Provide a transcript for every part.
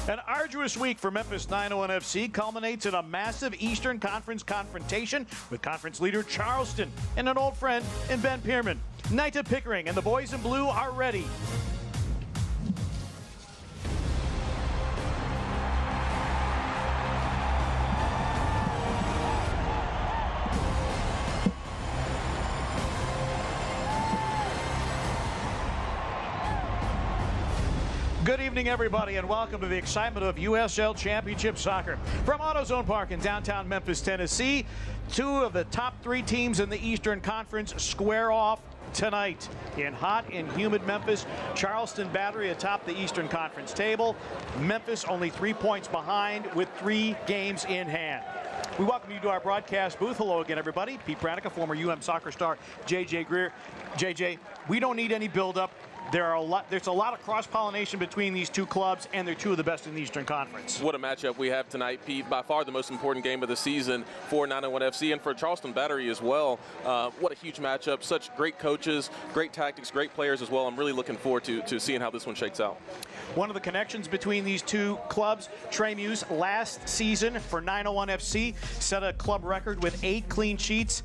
An arduous week for Memphis 901 FC culminates in a massive Eastern Conference confrontation with conference leader Charleston and an old friend in Ben Pierman. Nita Pickering and the boys in blue are ready. Good evening, everybody, and welcome to the excitement of USL Championship soccer. From AutoZone Park in downtown Memphis, Tennessee, two of the top three teams in the Eastern Conference square off tonight in hot and humid Memphis. Charleston Battery atop the Eastern Conference table. Memphis only 3 points behind with 3 games in hand. We welcome you to our broadcast booth. Hello again, everybody. Pete Branica, former UM soccer star JJ Greer. JJ, we don't need any buildup. There's a lot of cross-pollination between these two clubs, and they're two of the best in the Eastern Conference. What a matchup we have tonight, Pete. By far the most important game of the season for 901 FC and for Charleston Battery as well. What a huge matchup. Such great coaches, great tactics, great players as well. I'm really looking forward to seeing how this one shakes out. One of the connections between these two clubs, Trey Muse, last season for 901 FC, set a club record with 8 clean sheets.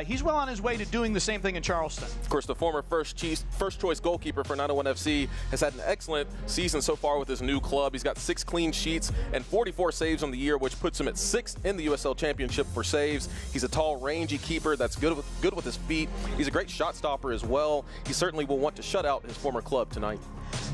He's well on his way to doing the same thing in Charleston. Of course, the former first choice goalkeeper for 901 FC has had an excellent season so far with his new club. He's got 6 clean sheets and 44 saves on the year, which puts him at 6th in the USL Championship for saves. He's a tall, rangy keeper that's good with his feet. He's a great shot stopper as well. He certainly will want to shut out his former club tonight.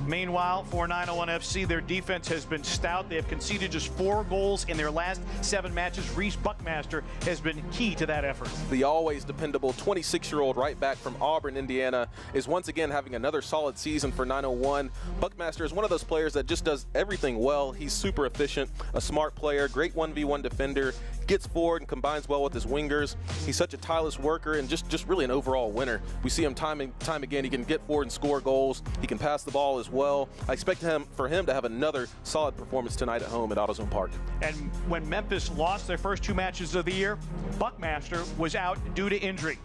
Meanwhile, for 901 FC, their defense has been stout. They have conceded just 4 goals in their last 7 matches. Reese Buckmaster has been key to that effort. The always dependable 26-year-old right back from Auburn, Indiana, is once again having another solid season for 901. Buckmaster is one of those players that just does everything well. He's super efficient, a smart player, great 1v1 defender, gets forward and combines well with his wingers. He's such a tireless worker and just really an overall winner. We see him time and time again. He can get forward and score goals. He can pass the ball as well. I expect for him to have another solid performance tonight at home at AutoZone Park. And when Memphis lost their first 2 matches of the year, Buckmaster was out due to injury.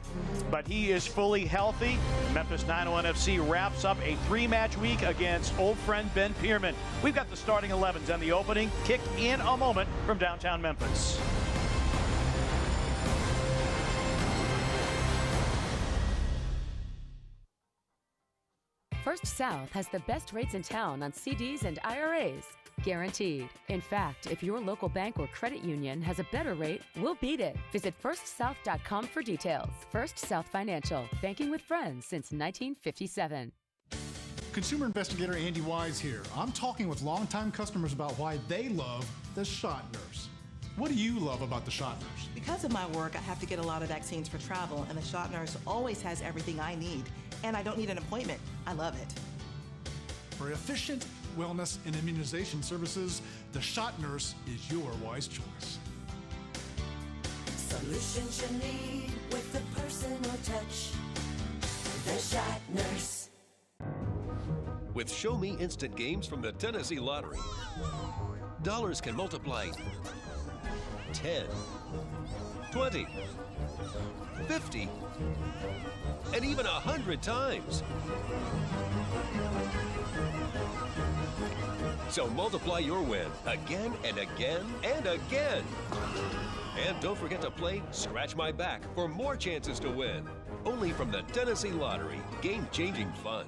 But he is fully healthy. Memphis 901 FC wraps up a 3-match week against old friend Ben Pierman. We've got the starting 11s and the opening kick in a moment from downtown Memphis. First South has the best rates in town on CDs and IRAs. Guaranteed. In fact, if your local bank or credit union has a better rate, we'll beat it. Visit firstsouth.com for details. First South Financial. Banking with friends since 1957. Consumer investigator Andy Wise here. I'm talking with longtime customers about why they love the Shot Nurse. What do you love about the Shot Nurse? Because of my work, I have to get a lot of vaccines for travel, and the Shot Nurse always has everything I need. And I don't need an appointment. I love it. For efficient wellness and immunization services, the Shot Nurse is your wise choice. Solutions you need with the personal touch. The Shot Nurse. With Show Me Instant Games from the Tennessee Lottery, dollars can multiply 10, 20, 50, and even 100 times. So multiply your win again and again and again. And don't forget to play Scratch My Back for more chances to win. Only from the Tennessee Lottery. Game-changing fun.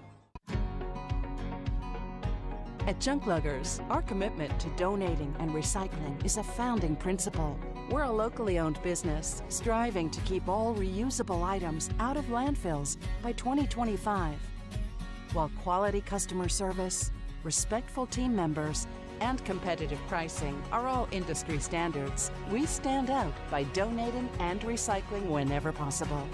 At Junk Luggers, our commitment to donating and recycling is a founding principle. We're a locally owned business striving to keep all reusable items out of landfills by 2025. While quality customer service, respectful team members, and competitive pricing are all industry standards, we stand out by donating and recycling whenever possible.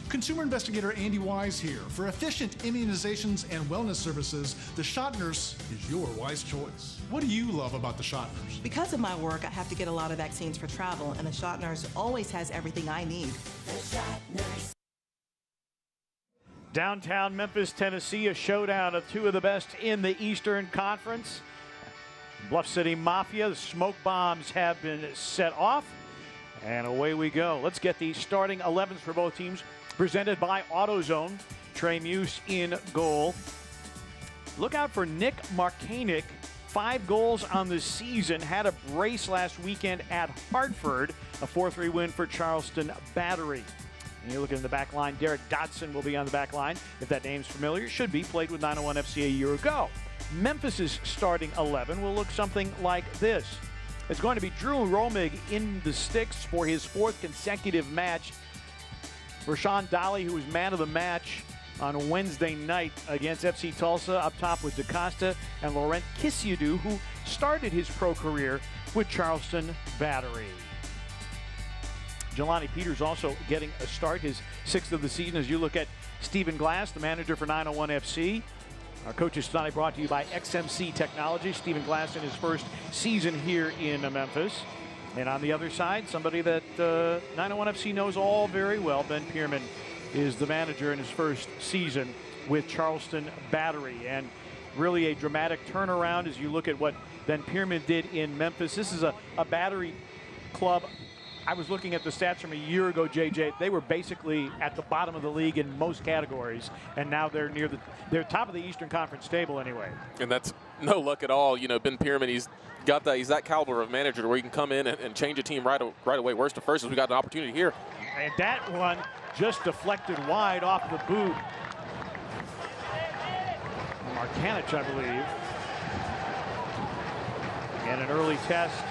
Consumer investigator Andy Wise here. For efficient immunizations and wellness services, the Shot Nurse is your wise choice. What do you love about the Shot Nurse? Because of my work, I have to get a lot of vaccines for travel, and the Shot Nurse always has everything I need. The Shot Nurse. Downtown Memphis, Tennessee, a showdown of 2 of the best in the Eastern Conference. Bluff City Mafia, the smoke bombs have been set off, and away we go. Let's get the starting 11s for both teams, presented by AutoZone. Trey Muse in goal. Look out for Nick Markanik. 5 goals on the season. Had a brace last weekend at Hartford. A 4-3 win for Charleston Battery. And you're looking at the back line. Derek Dodson will be on the back line. If that name's familiar, should be. Played with 901 FC a year ago. Memphis' starting 11 will look something like this. It's going to be Drew Romig in the sticks for his 4th consecutive match. Rashawn Dolly, who was man of the match on Wednesday night against FC Tulsa, up top with DaCosta and Laurent Kisiudou, who started his pro career with Charleston Battery. Jelani Peters also getting a start, his 6th of the season. As you look at Stephen Glass, the manager for 901 FC. Our coaches tonight brought to you by XMC Technology. Stephen Glass in his first season here in Memphis. And on the other side, somebody that 901 FC knows all very well, Ben Pierman is the manager in his first season with Charleston Battery. And really a dramatic turnaround as you look at what Ben Pierman did in Memphis. This is a Battery club. I was looking at the stats from a year ago, JJ. They were basically at the bottom of the league in most categories, and now they're they're top of the Eastern Conference table anyway. And that's no luck at all. You know, Ben Pierman, he's that caliber of manager where he can come in and change a team right away. Worst to first is we got an opportunity here. And that one just deflected wide off the boot. Markanich, I believe. And an early test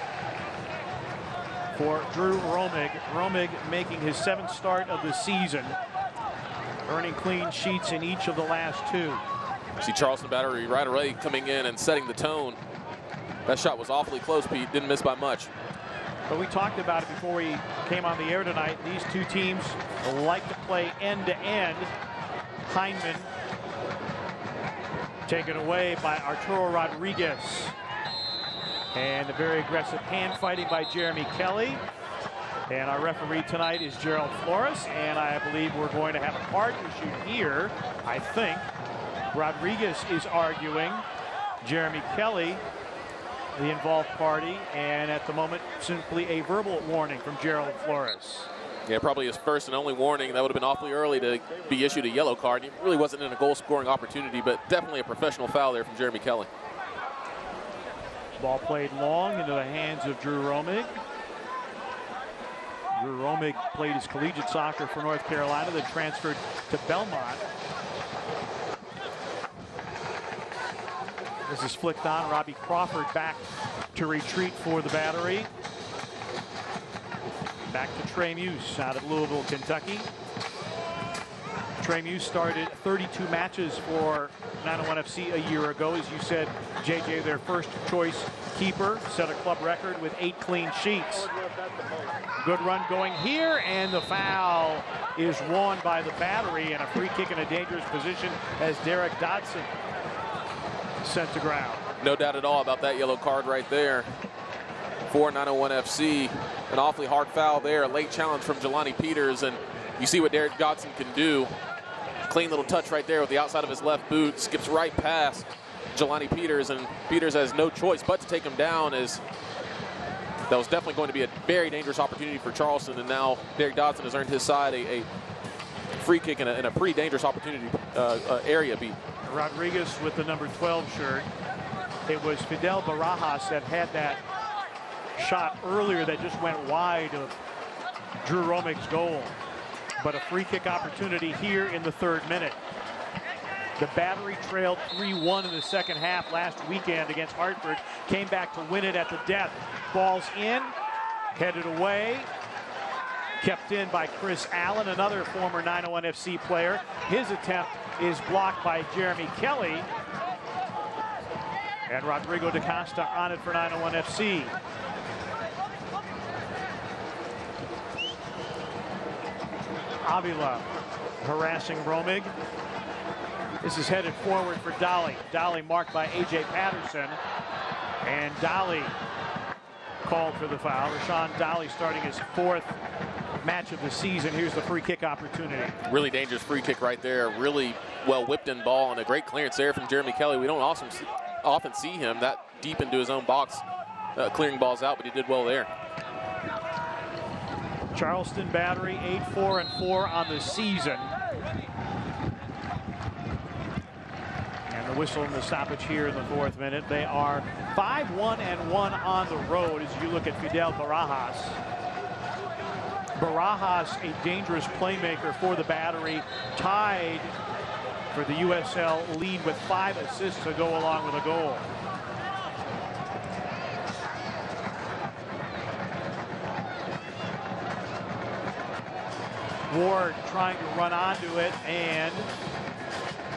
for Drew Romig. Romig making his 7th start of the season, earning clean sheets in each of the last 2. See Charleston Battery right away coming in and setting the tone. That shot was awfully close, Pete. Didn't miss by much. But we talked about it before we came on the air tonight. These two teams like to play end-to-end. Heineman taken away by Arturo Rodriguez. And a very aggressive hand fighting by Jeremy Kelly. And our referee tonight is Gerald Flores. And I believe we're going to have a card issued here. I think Rodriguez is arguing. Jeremy Kelly, the involved party. And at the moment, simply a verbal warning from Gerald Flores. Yeah, probably his first and only warning. That would have been awfully early to be issued a yellow card. He really wasn't in a goal-scoring opportunity, but definitely a professional foul there from Jeremy Kelly. Ball played long into the hands of Drew Romig. Drew Romig played his collegiate soccer for North Carolina, then transferred to Belmont. This is flicked on. Robbie Crawford back to retreat for the Battery. Back to Trey Muse out of Louisville, Kentucky. Trey Muse started 32 matches for 901 FC a year ago. As you said, JJ, their first choice keeper, set a club record with 8 clean sheets. Good run going here, and the foul is won by the Battery, and a free kick in a dangerous position as Derek Dodson sent to ground. No doubt at all about that yellow card right there for 901 FC. An awfully hard foul there, a late challenge from Jelani Peters, and you see what Derek Dodson can do. Clean little touch right there with the outside of his left boot, skips right past Jelani Peters, and Peters has no choice but to take him down, as that was definitely going to be a very dangerous opportunity for Charleston, and now Derek Dodson has earned his side a free kick in a pretty dangerous opportunity area. Rodriguez with the number 12 shirt. It was Fidel Barajas that had that shot earlier that just went wide of Drew Romig's goal. But a free kick opportunity here in the 3rd minute. The Battery trailed 3-1 in the second half last weekend against Hartford. Came back to win it at the death. Ball's in, headed away. Kept in by Chris Allen, another former 901 FC player. His attempt is blocked by Jeremy Kelly. And Rodrigo DaCosta on it for 901 FC. Avila harassing Romig. This is headed forward for Dolly. Dolly marked by A.J. Patterson. And Dolly called for the foul. Rashawn Dolly starting his 4th match of the season. Here's the free kick opportunity. Really dangerous free kick right there. Really well whipped in ball, and a great clearance there from Jeremy Kelly. We don't often see him that deep into his own box clearing balls out, but he did well there. Charleston Battery 8-4-4 on the season. And the whistle in the stoppage here in the 4th minute. They are 5-1-1 on the road as you look at Fidel Barajas. Barajas, a dangerous playmaker for the Battery, tied for the USL lead with 5 assists to go along with a goal. Ward trying to run onto it, and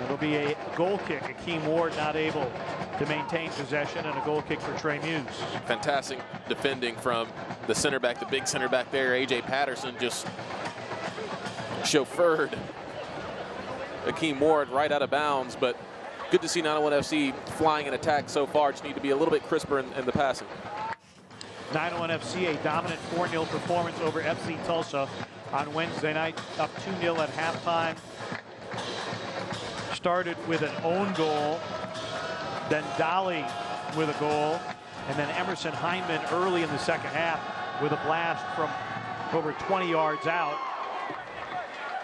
it'll be a goal kick. Akeem Ward not able to maintain possession, and a goal kick for Trey Muse. Fantastic defending from the center back, the big center back there. A.J. Patterson just chauffeured Akeem Ward right out of bounds, but good to see 901 FC flying in attack so far. Just need to be a little bit crisper in the passing. 901 FC, a dominant 4-0 performance over FC Tulsa on Wednesday night, up 2-0 at halftime. Started with an own goal, then Dolly with a goal, and then Emerson Hyndman early in the second half with a blast from over 20 yards out.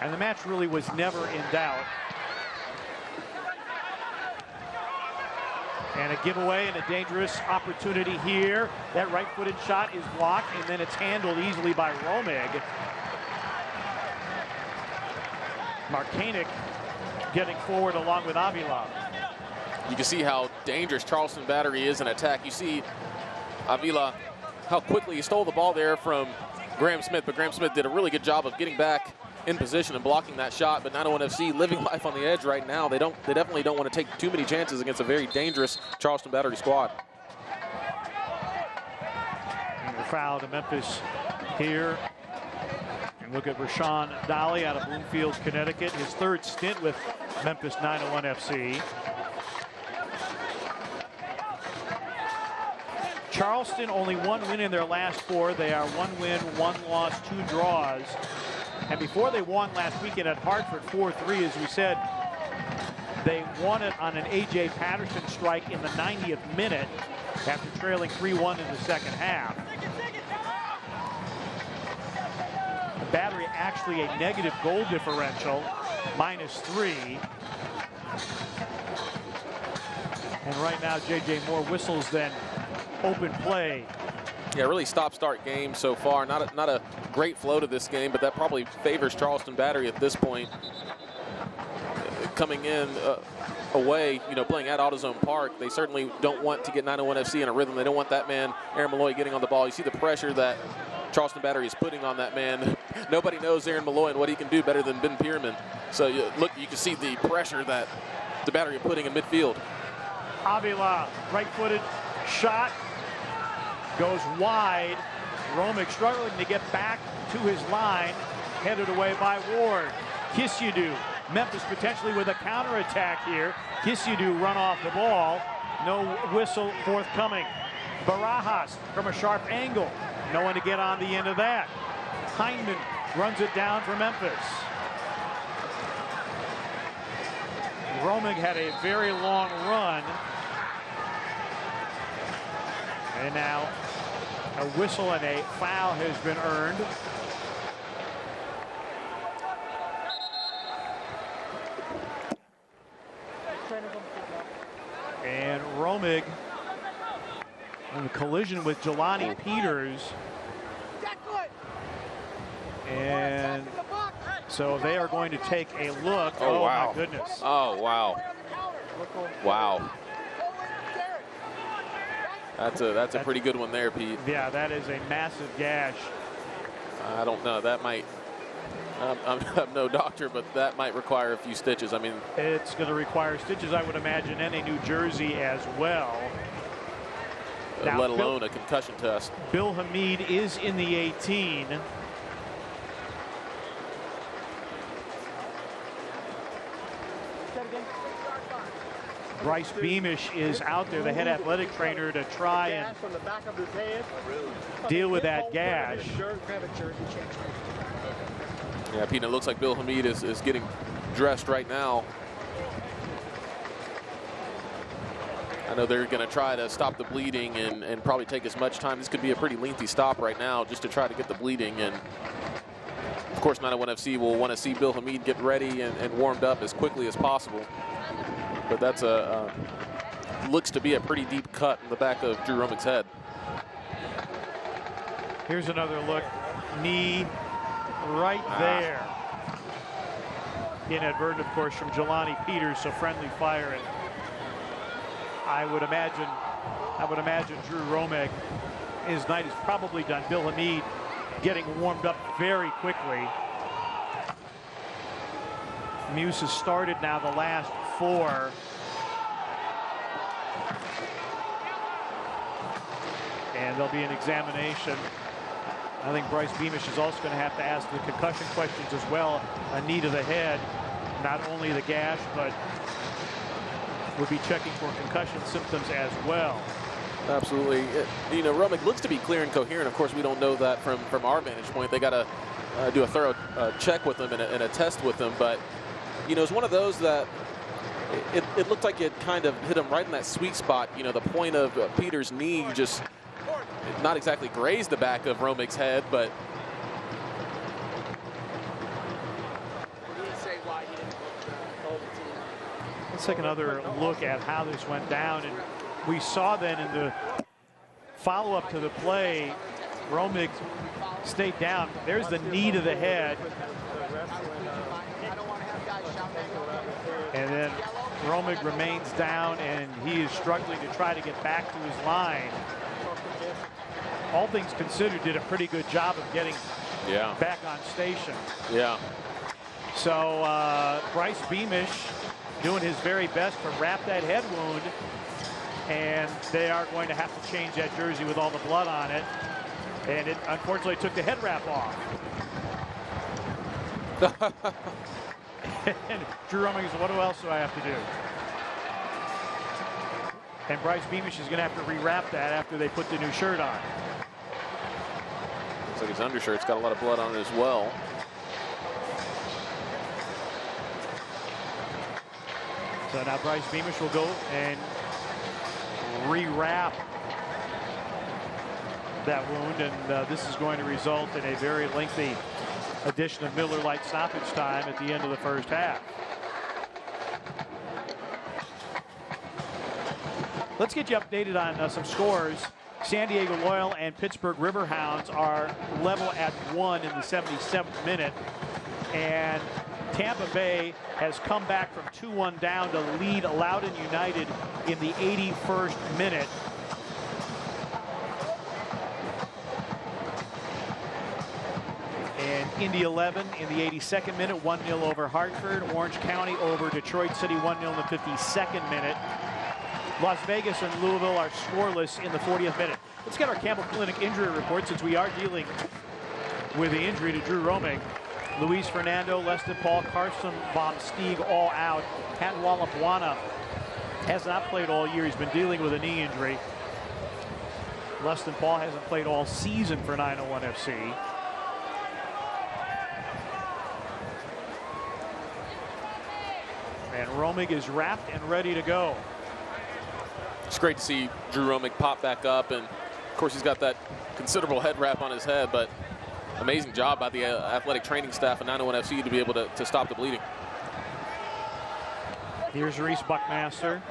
And the match really was never in doubt. And a giveaway and a dangerous opportunity here. That right-footed shot is blocked, and then it's handled easily by Romig. Markanik getting forward along with Avila. You can see how dangerous Charleston Battery is in attack. You see Avila, how quickly he stole the ball there from Graham Smith, but Graham Smith did a really good job of getting back in position and blocking that shot. But 901 FC living life on the edge right now. They definitely don't want to take too many chances against a very dangerous Charleston Battery squad. And a foul to Memphis here. And look at Rashawn Dolly out of Bloomfield, Connecticut. His 3rd stint with Memphis 901 FC. Charleston only 1 win in their last 4. They are 1 win, 1 loss, 2 draws. And before they won last weekend at Hartford 4-3, as we said, they won it on an A.J. Patterson strike in the 90th minute after trailing 3-1 in the second half. The Battery actually a negative goal differential, -3. And right now, J.J. Moore whistles then open play. Yeah, really stop-start game so far. Not a great flow to this game, but that probably favors Charleston Battery at this point. Coming in away, playing at AutoZone Park, they certainly don't want to get 901 FC in a rhythm. They don't want that man, Aaron Malloy, getting on the ball. You see the pressure that Charleston Battery is putting on that man. Nobody knows Aaron Malloy and what he can do better than Ben Pierman. So you can see the pressure that the Battery are putting in midfield. Avila, right-footed shot, goes wide. Romig struggling to get back to his line, headed away by Ward. Kisyudu, Memphis potentially with a counterattack here. Kisyudu run off the ball. No whistle forthcoming. Barajas from a sharp angle. No one to get on the end of that. Hyndman runs it down for Memphis. Romig had a very long run. And now a whistle and a foul has been earned. And Romig on the collision with Jelani Peters. And so they are going to take a look. Oh, wow. My goodness. Oh, wow. Wow. That's a pretty good one there, Pete. Yeah, that is a massive gash. I don't know. That might. I'm no doctor, but that might require a few stitches. I mean, it's going to require stitches, I would imagine, and a New Jersey as well. Now, let alone a concussion test. Bill Hamid is in the 18. Bryce Beamish is out there, the head athletic trainer, to try and deal with that gash. Yeah, Pete, it looks like Bill Hamid is getting dressed right now. I know they're going to try to stop the bleeding and probably take as much time. This could be a pretty lengthy stop right now just to try to get the bleeding. And of course, 901 FC will want to see Bill Hamid get ready and warmed up as quickly as possible. but that's looks to be a pretty deep cut in the back of Drew Romig's head. Here's another look. Knee right there. Inadvertent, of course, from Jelani Peters, so friendly fire. And I would imagine Drew Romig, his night is probably done. Bill Hamid getting warmed up very quickly. Muse has started now the last 4. And there'll be an examination. I think Bryce Beamish is also going to have to ask the concussion questions as well. A knee to the head, not only the gash, but we'll be checking for concussion symptoms as well. Absolutely. You know, Romig looks to be clear and coherent. Of course, we don't know that from our vantage point. They got to do a thorough check with him and a test with him. But, you know, it's one of those that it looked like it kind of hit him right in that sweet spot. You know, the point of Peter's knee just not exactly grazed the back of Romig's head, but let's take another look at how this went down. And we saw then in the follow-up to the play, Romig stayed down. There's the knee to the head. And then Romig remains down, and he is struggling to try to get back to his line. All things considered, did a pretty good job of getting back on station. Yeah. So Bryce Beamish doing his very best to wrap that head wound, and they are going to have to change that jersey with all the blood on it. And it unfortunately took the head wrap off. And Drew Romig said, what else do I have to do? And Bryce Beamish is going to have to rewrap that after they put the new shirt on. Looks like his undershirt's got a lot of blood on it as well. So now Bryce Beamish will go and rewrap that wound, and this is going to result in a very lengthy addition of Miller Lite stoppage time at the end of the first half. Let's get you updated on some scores. San Diego Loyal and Pittsburgh Riverhounds are level at 1 in the 77th minute, and Tampa Bay has come back from 2-1 down to lead Loudoun United in the 81st minute. And Indy 11 in the 82nd minute, 1-0 over Hartford. Orange County over Detroit City, 1-0 in the 52nd minute. Las Vegas and Louisville are scoreless in the 40th minute. Let's get our Campbell Clinic injury report, since we are dealing with the injury to Drew Romig. Luis Fernando, Leston Paul, Carson Von Steeg all out. Pat Walapuana has not played all year. He's been dealing with a knee injury. Leston Paul hasn't played all season for 901 FC. And Romig is wrapped and ready to go. It's great to see Drew Romig pop back up, and of course he's got that considerable head wrap on his head, but amazing job by the athletic training staff at 901 FC to be able to stop the bleeding. Here's Reese Buckmaster.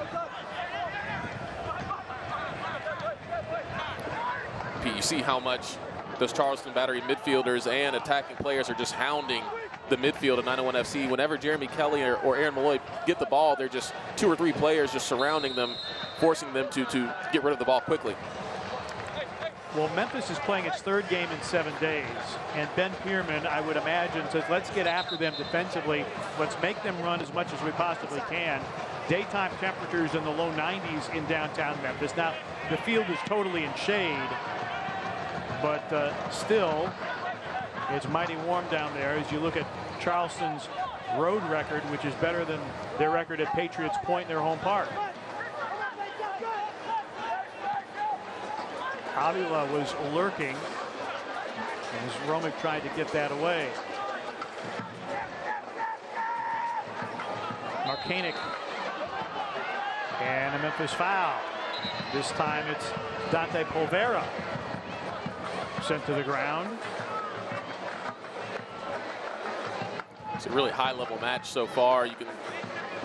Pete, you see how much those Charleston Battery midfielders and attacking players are just hounding the midfield of 901 FC. Whenever Jeremy Kelly or Aaron Malloy get the ball, they're just 2 or 3 players just surrounding them, forcing them to get rid of the ball quickly. Well, Memphis is playing its 3rd game in 7 days, and Ben Pierman, I would imagine, says, let's get after them defensively. Let's make them run as much as we possibly can. Daytime temperatures in the low 90s in downtown Memphis. Now, the field is totally in shade, but still, it's mighty warm down there as you look at Charleston's road record, which is better than their record at Patriots Point in their home park. Avila was lurking as Romig tried to get that away. Markanik and a Memphis foul. This time it's Dante Polvera sent to the ground. It's a really high-level match so far. You can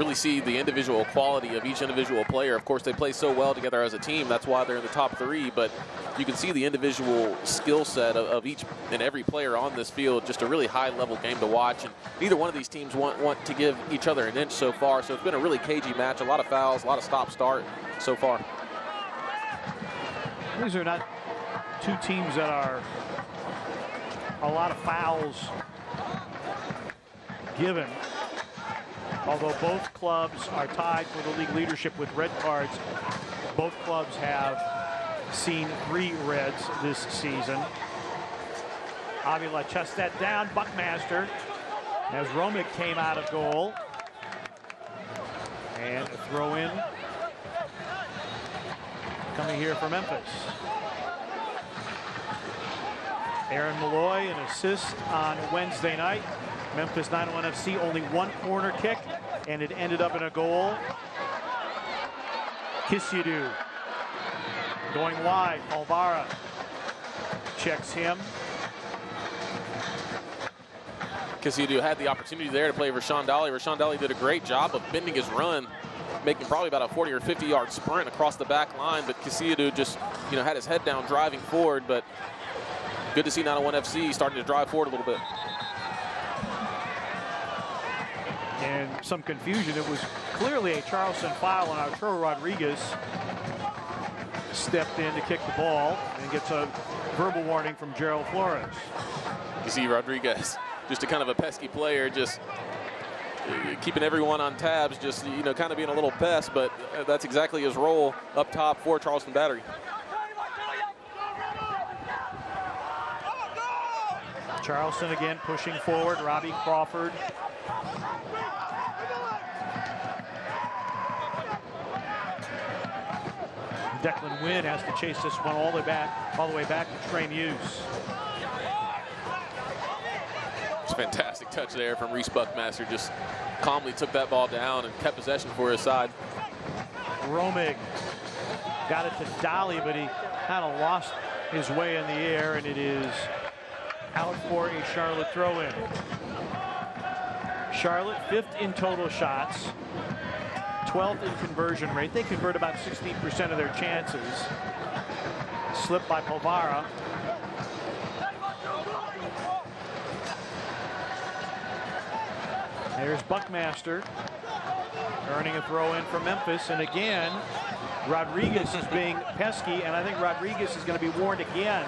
really see the individual quality of each individual player. Of course, they play so well together as a team. That's why they're in the top 3. But you can see the individual skill set of each and every player on this field. Just a really high-level game to watch. And neither one of these teams want to give each other an inch so far. So it's been a really cagey match. A lot of fouls, a lot of stop-start so far. These are not two teams that are a lot of fouls given. Although both clubs are tied for the league leadership with red cards, both clubs have seen 3 reds this season. Avila chests that down. Buckmaster, as Romick came out of goal. And a throw in coming here for Memphis. Aaron Malloy, an assist on Wednesday night. Memphis 901 FC only 1 corner kick, and it ended up in a goal. Kisidu going wide. Alvara checks him. Kisidu had the opportunity there to play Rashawn Dolly. Rashawn Dolly did a great job of bending his run, making probably about a 40 or 50-yard sprint across the back line, but Kisidu just, had his head down driving forward. But good to see 901 FC starting to drive forward a little bit. And some confusion. It was clearly a Charleston foul, and Arturo Rodriguez stepped in to kick the ball and gets a verbal warning from Gerald Flores. You see Rodriguez, just a kind of a pesky player, just keeping everyone on tabs, just, kind of being a little pest, but that's exactly his role up top for Charleston Battery. Charleston again pushing forward. Robbie Crawford. Declan Wynn has to chase this one all the way back to Trey Muse. It's a fantastic touch there from Reese Buckmaster. Just calmly took that ball down and kept possession for his side. Romig got it to Dolly, but he kind of lost his way in the air, and it is out for a Charlotte throw-in. Charlotte 5th in total shots, 12th in conversion rate. They convert about 16% of their chances. Slip by Povara. There's Buckmaster earning a throw in for Memphis, and again Rodriguez is being pesky, and I think Rodriguez is going to be warned again.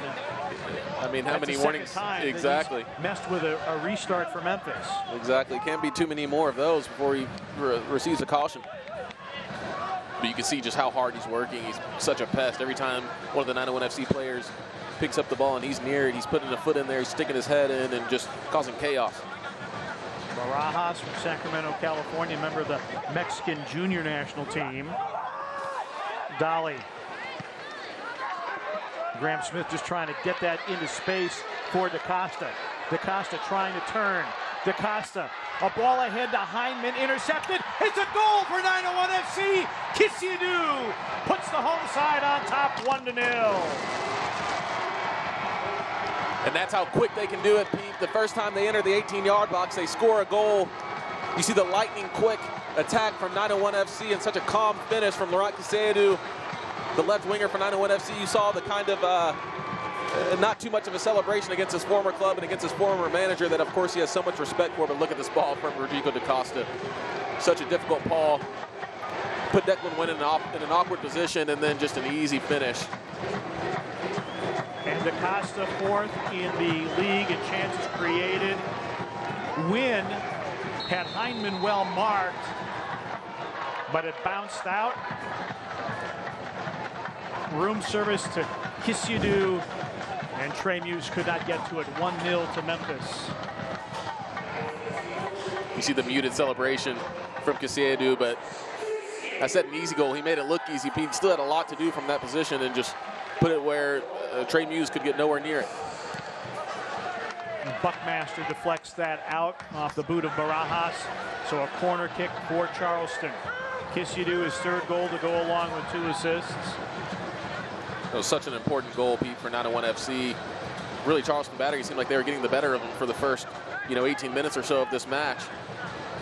I mean, how many warnings? Exactly. Messed with a restart for Memphis. Exactly. Can't be too many more of those before he receives a caution. But you can see just how hard he's working. He's such a pest. Every time one of the 901 FC players picks up the ball and he's near it, he's putting a foot in there, he's sticking his head in and just causing chaos. Barajas from Sacramento, California, member of the Mexican junior national team. Dolly. Graham Smith just trying to get that into space for DaCosta. DaCosta trying to turn. DaCosta, a ball ahead to Hindman, intercepted. It's a goal for 901 FC. Kisidu puts the home side on top 1-0. And that's how quick they can do it, Pete. The first time they enter the 18-yard box, they score a goal. You see the lightning quick attack from 901 FC and such a calm finish from Laurent Kisidu, the left winger for 901 FC. You saw the kind of not too much of a celebration against his former club and against his former manager that, of course, he has so much respect for. But look at this ball from Rodrigo DaCosta. Such a difficult ball. Put Declan Wynn in an awkward position, and then just an easy finish. And DaCosta 4th in the league in chances created. Wynn had Hindman well marked, but it bounced out. Room service to Kisidu, and Trey Muse could not get to it. 1-0 to Memphis. You see the muted celebration from Kisidu, but I said an easy goal. He made it look easy. He still had a lot to do from that position and just put it where Trey Muse could get nowhere near it. Buckmaster deflects that out off the boot of Barajas, so a corner kick for Charleston. Kisidu his 3rd goal to go along with 2 assists. It was such an important goal, Pete, for 901 FC. Really, Charleston Battery seemed like they were getting the better of them for the first, 18 minutes or so of this match.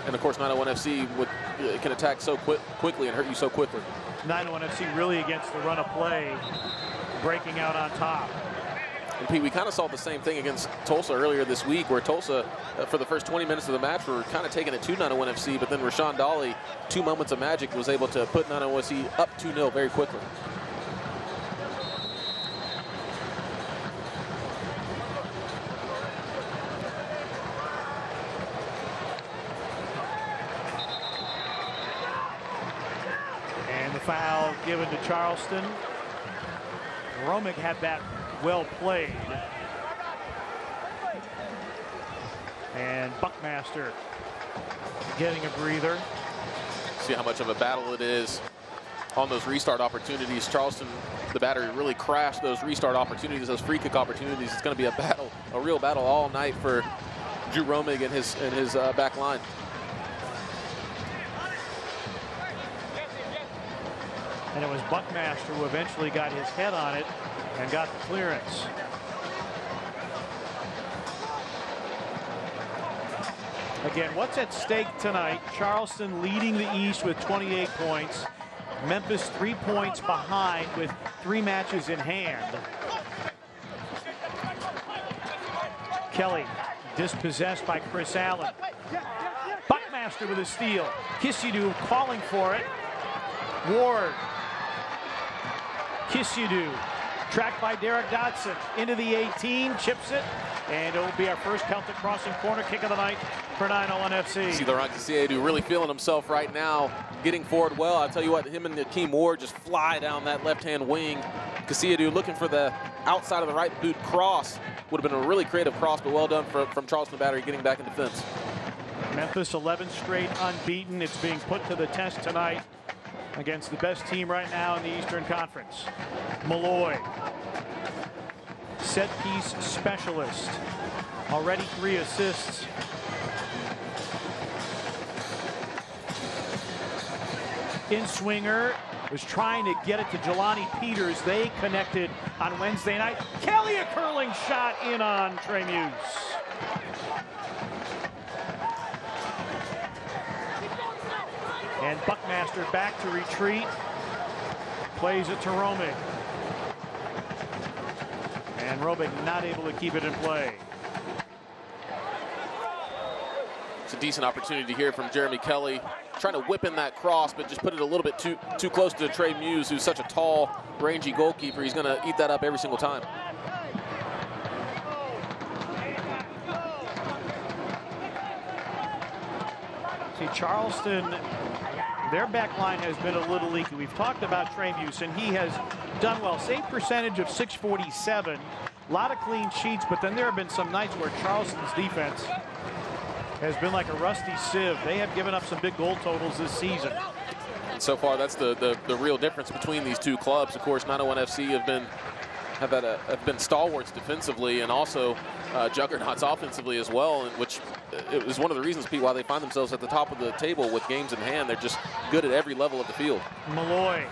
And of course, 901 FC with it can attack so quickly and hurt you so quickly. 901 FC really against the run of play, breaking out on top. And Pete, we kind of saw the same thing against Tulsa earlier this week, where Tulsa, for the first 20 minutes of the match, were kind of taking it to 901 FC, but then Rashawn Dolly, 2 moments of magic, was able to put 901 FC up 2-0 very quickly. And the foul given to Charleston. Romig had that well played. And Buckmaster getting a breather. See how much of a battle it is on those restart opportunities. Charleston, the battery, really crashed those restart opportunities, those free kick opportunities. It's going to be a battle, a real battle all night for Drew Romig and his back line. And it was Buckmaster who eventually got his head on it and got the clearance. Again, what's at stake tonight? Charleston leading the East with 28 points. Memphis 3 points behind with 3 matches in hand. Kelly dispossessed by Chris Allen. Buckmaster with a steal. Kisidu calling for it. Ward. Kisidu. Tracked by Derek Dodson. Into the 18. Chips it. And it will be our first Celtic crossing corner kick of the night for 901 FC. See Laurent Kisidu really feeling himself right now, getting forward well. I'll tell you what, him and Akeem Ward just fly down that left-hand wing. Kisidu looking for the outside of the right boot cross. Would have been a really creative cross, but well done from Charleston Battery getting back in defense. Memphis 11 straight unbeaten. It's being put to the test tonight against the best team right now in the Eastern Conference. Malloy. Set piece specialist. Already 3 assists. In-swinger was trying to get it to Jelani Peters. They connected on Wednesday night. Kelly, a curling shot in on Trey Muse. And Buckmaster back to retreat. Plays it to Romig. And Romig not able to keep it in play. It's a decent opportunity here from Jeremy Kelly, trying to whip in that cross, but just put it a little bit too close to Trey Muse, who's such a tall, rangy goalkeeper. He's going to eat that up every single time. See, Charleston, their back line has been a little leaky. We've talked about Trey Muse, and he has done well. Save percentage of .647. A lot of clean sheets, but then there have been some nights where Charleston's defense has been like a rusty sieve. They have given up some big goal totals this season. And so far, that's the real difference between these two clubs. Of course, 901 FC have been stalwarts defensively and also juggernauts offensively as well, which is one of the reasons, Pete, why they find themselves at the top of the table with games in hand. They're just good at every level of the field. Malloy.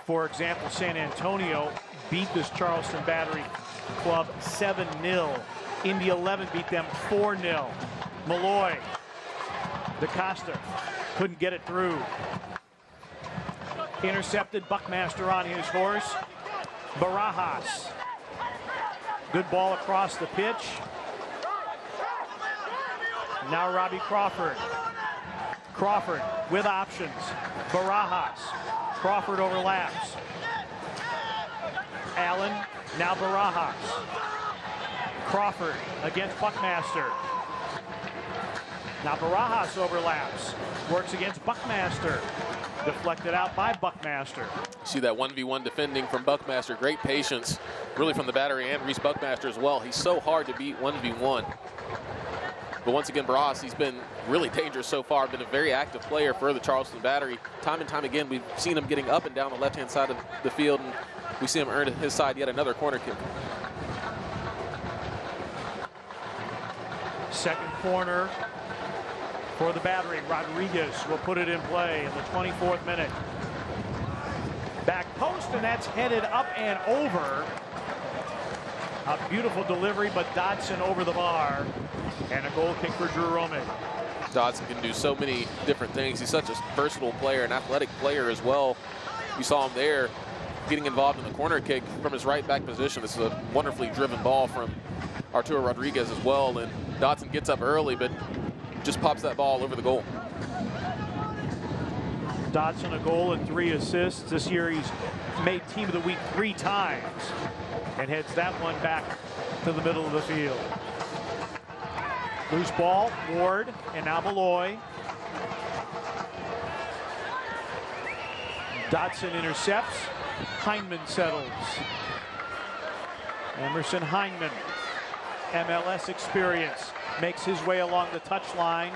For example, San Antonio beat this Charleston Battery club 7-0. Indy 11 beat them 4-0. Malloy. DaCosta couldn't get it through. Intercepted. Buckmaster on his horse. Barajas. Good ball across the pitch. Now Robbie Crawford. Crawford with options. Barajas. Crawford overlaps. Allen. Now Barajas. Crawford against Buckmaster. Now Barajas overlaps. Works against Buckmaster. Deflected out by Buckmaster. See that 1v1 defending from Buckmaster. Great patience, really, from the Battery and Reese Buckmaster as well. He's so hard to beat 1v1. But once again, Barajas, he's been really dangerous so far. Been a very active player for the Charleston Battery. Time and time again, we've seen him getting up and down the left-hand side of the field, and we see him earn his side yet another corner kick. Second corner for the Battery. Rodriguez will put it in play in the 24th minute. Back post, and that's headed up and over. A beautiful delivery, but Dodson over the bar. And a goal kick for Drew Romig. Dodson can do so many different things. He's such a versatile player, an athletic player as well. You saw him there getting involved in the corner kick from his right back position. This is a wonderfully driven ball from Arturo Rodriguez as well, and Dodson gets up early, but just pops that ball over the goal. Dodson a goal and 3 assists. This year he's made Team of the Week 3 times and heads that one back to the middle of the field. Loose ball, Ward, and now Malloy. Dodson intercepts. Hindman settles. Emerson Hindman, MLS experience, makes his way along the touchline,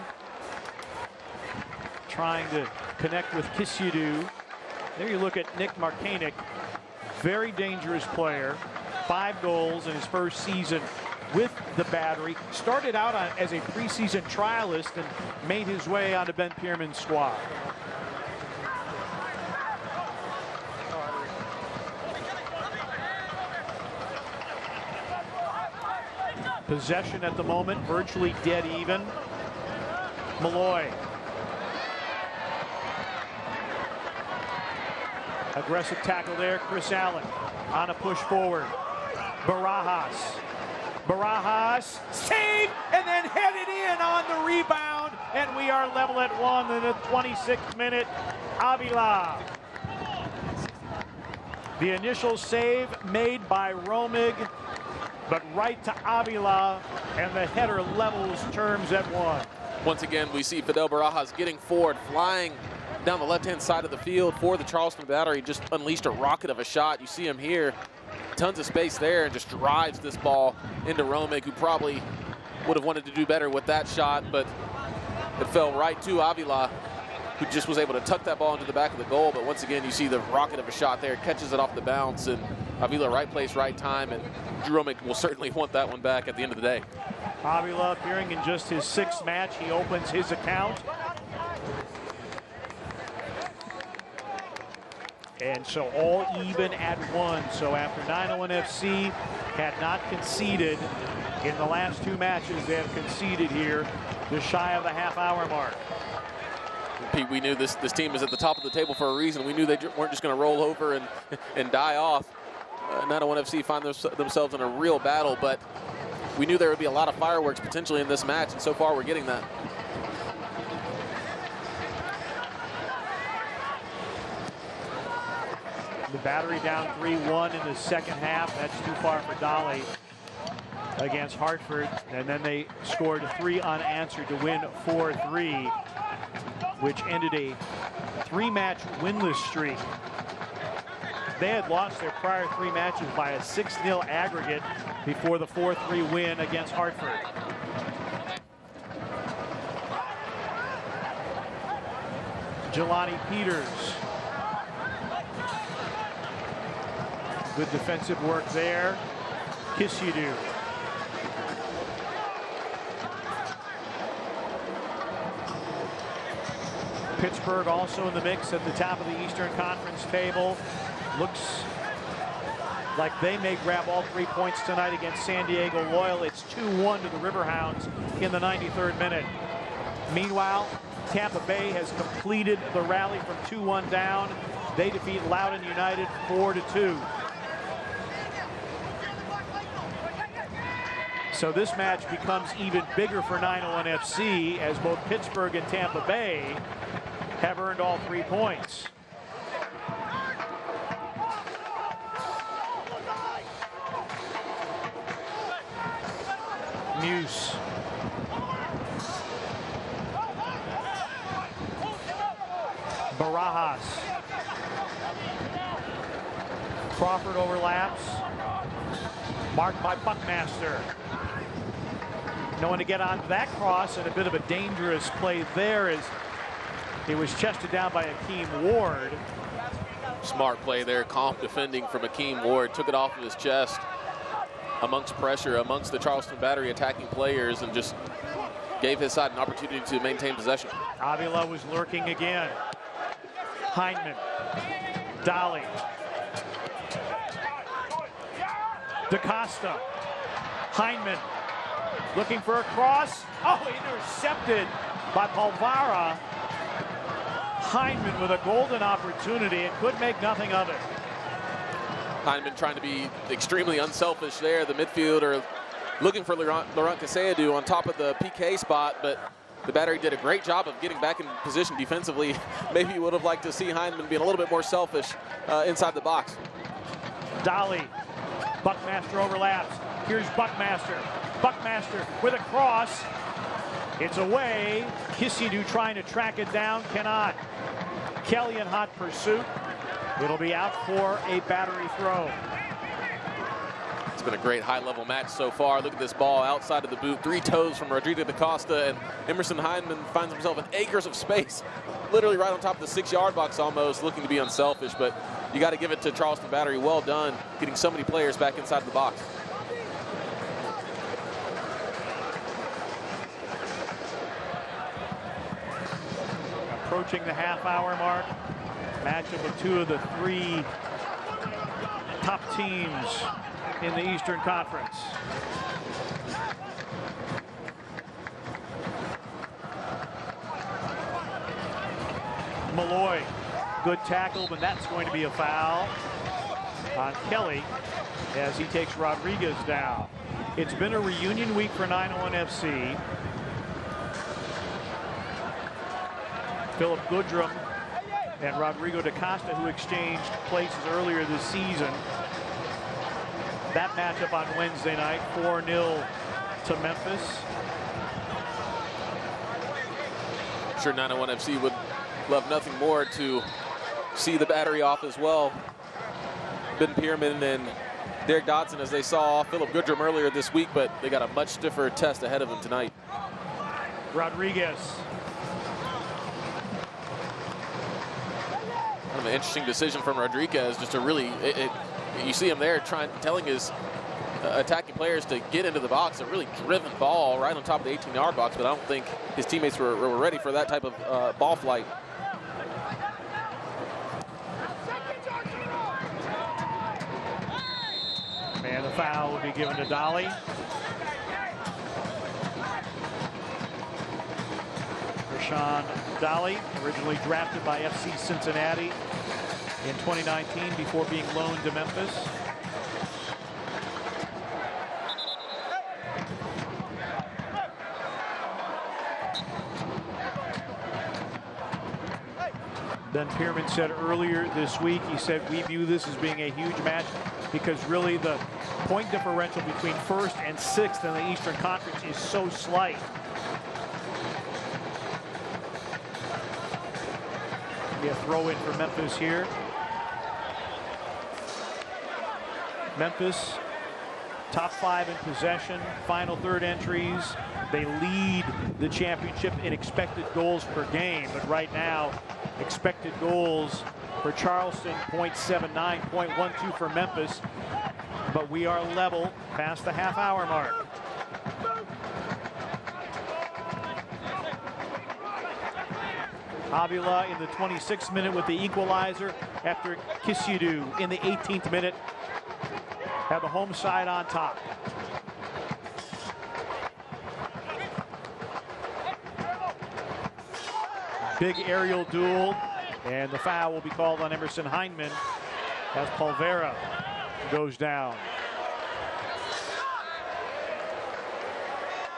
trying to connect with Kisidu. There you look at Nick Markanek, very dangerous player, 5 goals in his first season with the Battery. Started out as a preseason trialist and made his way onto Ben Pierman's squad. Possession at the moment, virtually dead even. Malloy. Aggressive tackle there, Chris Allen on a push forward. Barajas. Barajas, save, and then headed in on the rebound, and we are level at 1 in the 26th minute. Avila. The initial save made by Romig, but right to Avila, and the header levels terms at 1. Once again, we see Fidel Barajas getting forward, flying down the left-hand side of the field for the Charleston Battery, just unleashed a rocket of a shot. You see him here, tons of space there, and just drives this ball into Romig, who probably would have wanted to do better with that shot, but it fell right to Avila, who just was able to tuck that ball into the back of the goal. But once again, you see the rocket of a shot there, catches it off the bounce, and Avila right place, right time, and Drew Romig will certainly want that one back at the end of the day. Avila appearing in just his 6th match. He opens his account. And so all even at 1. So after 901 FC had not conceded in the last 2 matches, they have conceded here just shy of the half-hour mark. Pete, we knew this team is at the top of the table for a reason. We knew they weren't just going to roll over and die off. 901 FC find themselves in a real battle, but we knew there would be a lot of fireworks potentially in this match, and so far we're getting that. The Battery down 3-1 in the second half. That's too far for Dolly against Hartford. And then they scored 3 unanswered to win 4-3, which ended a 3-match winless streak. They had lost their prior 3 matches by a 6-0 aggregate before the 4-3 win against Hartford. Jelani Peters. Good defensive work there. Kisidu. Pittsburgh also in the mix at the top of the Eastern Conference table. Looks like they may grab all 3 points tonight against San Diego Loyal. It's 2-1 to the Riverhounds in the 93rd minute. Meanwhile, Tampa Bay has completed the rally from 2-1 down. They defeat Loudoun United 4-2. So this match becomes even bigger for 901 FC as both Pittsburgh and Tampa Bay have earned all 3 points. Muse. Barajas. Crawford overlaps. Marked by Buckmaster. No one to get on that cross, and a bit of a dangerous play there as it was chested down by Akeem Ward. Smart play there, comp defending from Akeem Ward, took it off of his chest amongst pressure, amongst the Charleston Battery attacking players, and just gave his side an opportunity to maintain possession. Avila was lurking again. Hindman, Dolly, DaCosta, Hindman looking for a cross. Oh, intercepted by Polvara. Hyndman with a golden opportunity and could make nothing of it. Hyndman trying to be extremely unselfish there. The midfielder looking for Laurent Kaseyadou on top of the PK spot, but the Battery did a great job of getting back in position defensively. Maybe you would have liked to see Hyndman being a little bit more selfish inside the box. Dolly. Buckmaster overlaps. Here's Buckmaster. Buckmaster with a cross. It's away. Kaseyadou trying to track it down, cannot. Kelly in hot pursuit. It'll be out for a Battery throw. It's been a great high-level match so far. Look at this ball outside of the boot. 3 toes from Rodrigo da Costa, and Emerson Hyndman finds himself in acres of space, literally right on top of the 6-yard box almost, looking to be unselfish. But you got to give it to Charleston Battery. Well done, getting so many players back inside the box. Approaching the half-hour mark. Matchup of 2 of the 3 top teams in the Eastern Conference. Malloy, good tackle, but that's going to be a foul on Kelly as he takes Rodriguez down. It's been a reunion week for 901 FC. Philip Goodrum and Rodrigo da Costa, who exchanged places earlier this season. That matchup on Wednesday night, 4-0 to Memphis. I'm sure 901 FC would love nothing more to see the Battery off as well. Ben Pierman and Derek Dodson, as they saw Philip Goodrum earlier this week, but they got a much stiffer test ahead of them tonight. Rodriguez. Kind of an interesting decision from Rodriguez, just to really, you see him there telling his attacking players to get into the box. A really driven ball right on top of the 18-yard box, but I don't think his teammates were ready for that type of ball flight. And the foul will be given to Dolly. Rashawn Dolly, originally drafted by FC Cincinnati in 2019 before being loaned to Memphis. Ben Pierman said earlier this week, he said, we view this as being a huge match because really the point differential between 1st and 6th in the Eastern Conference is so slight. Be a throw in for Memphis here. Memphis, top 5 in possession, final third entries. They lead the championship in expected goals per game, but right now, expected goals for Charleston, 0.79, 0.12 for Memphis, but we are level past the half-hour mark. Avila in the 26th minute with the equalizer after Kaseyadou in the 18th minute had the home side on top. Big aerial duel, and the foul will be called on Emerson Hyndman as Polvara goes down.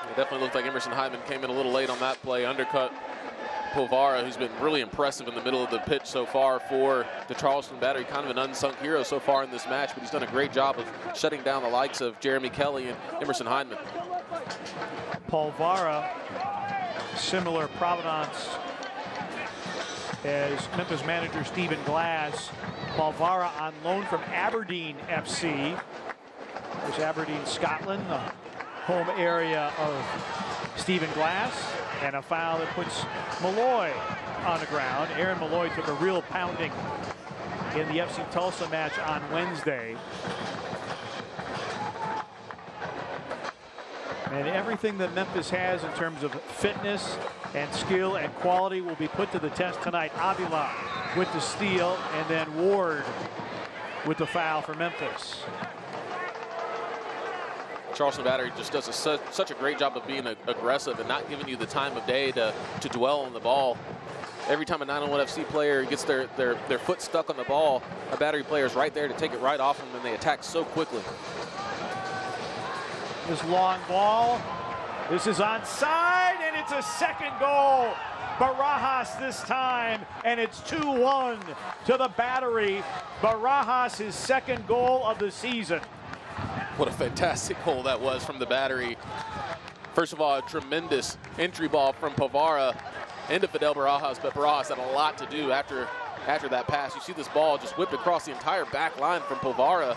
It definitely looked like Emerson Hyndman came in a little late on that play, undercut Polvara, who's been really impressive in the middle of the pitch so far for the Charleston Battery. Kind of an unsung hero so far in this match, but he's done a great job of shutting down the likes of Jeremy Kelly and Emerson Hyndman. Polvara, similar provenance as Memphis manager Stephen Glass. Polvara on loan from Aberdeen FC. There's Aberdeen, Scotland, the home area of Stephen Glass. And a foul that puts Malloy on the ground. Aaron Malloy took a real pounding in the FC Tulsa match on Wednesday. And everything that Memphis has in terms of fitness and skill and quality will be put to the test tonight. Avila with the steal, and then Ward with the foul for Memphis. Charleston Battery just does such a great job of being aggressive and not giving you the time of day to dwell on the ball. Every time a 901 FC player gets their foot stuck on the ball, a Battery player is right there to take it right off them, and they attack so quickly. This long ball. This is onside, and it's a second goal. Barajas this time, and it's 2-1 to the Battery. Barajas, his second goal of the season. What a fantastic goal that was from the Battery. First of all, a tremendous entry ball from Povara into Fidel Barajas, but Barajas had a lot to do after that pass. You see this ball just whipped across the entire back line from Povara,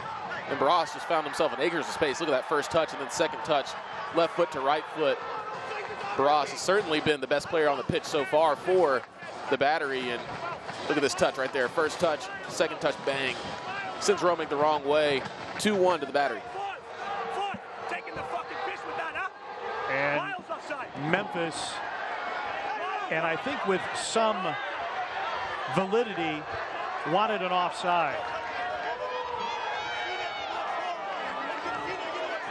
and Barajas just found himself in acres of space. Look at that first touch and then second touch, left foot to right foot. Barajas has certainly been the best player on the pitch so far for the Battery, and look at this touch right there. First touch, second touch, bang. Sends roaming the wrong way. 2-1 to the Battery. And Memphis, and I think with some validity, wanted an offside.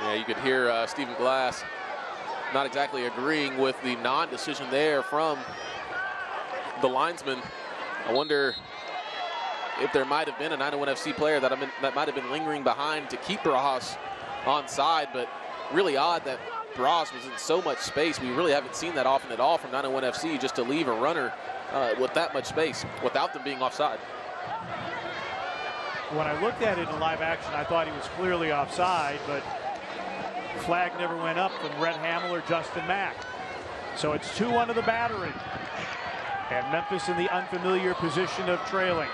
Yeah, you could hear Stephen Glass not exactly agreeing with the non-decision there from the linesman. I wonder if there might have been a 901 FC player that might have been lingering behind to keep Barajas onside, but really odd that Barajas was in so much space. We really haven't seen that often at all from 901 FC, just to leave a runner with that much space without them being offside. When I looked at it in live action, I thought he was clearly offside, but flag never went up from Red Hamill or Justin Mack. So it's 2-1 to the Battery. And Memphis in the unfamiliar position of trailing.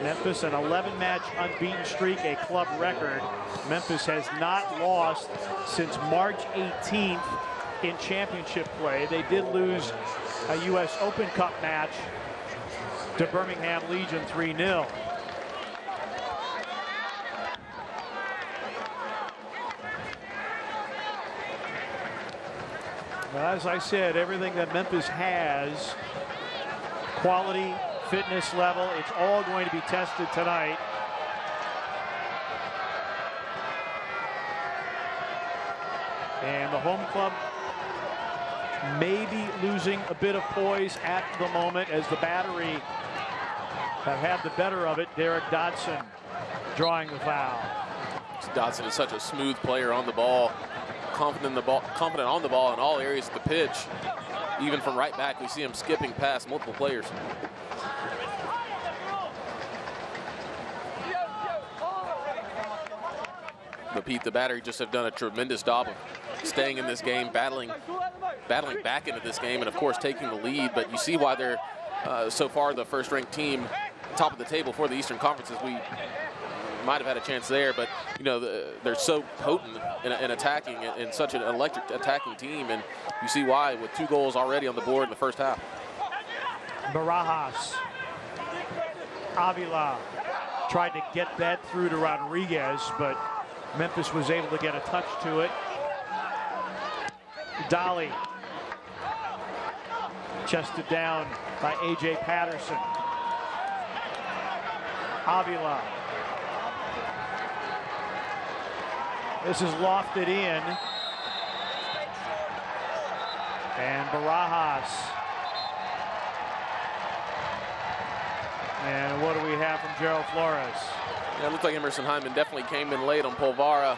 Memphis, an 11-match unbeaten streak, a club record. Memphis has not lost since March 18th in championship play. They did lose a U.S. Open Cup match to Birmingham Legion 3-0. As I said, everything that Memphis has, quality, fitness level, it's all going to be tested tonight. And the home club may be losing a bit of poise at the moment as the Battery have had the better of it. Derek Dodson drawing the foul. Dodson is such a smooth player on the ball. Confident on the ball in all areas of the pitch. Even from right back, we see him skipping past multiple players. But Pete, the Battery just have done a tremendous job of staying in this game, battling back into this game, and of course taking the lead. But you see why they're so far the first-ranked team, top of the table for the Eastern Conference. As we might have had a chance there, but you know they're so potent in attacking, and such an electric attacking team, and you see why with 2 goals already on the board in the first half. Barajas, Avila tried to get that through to Rodriguez, but Memphis was able to get a touch to it. Dolly chested down by A.J. Patterson. Avila. This is lofted in. And Barajas. And what do we have from Gerald Flores? Yeah, it looked like Emerson Hyman definitely came in late on Povara.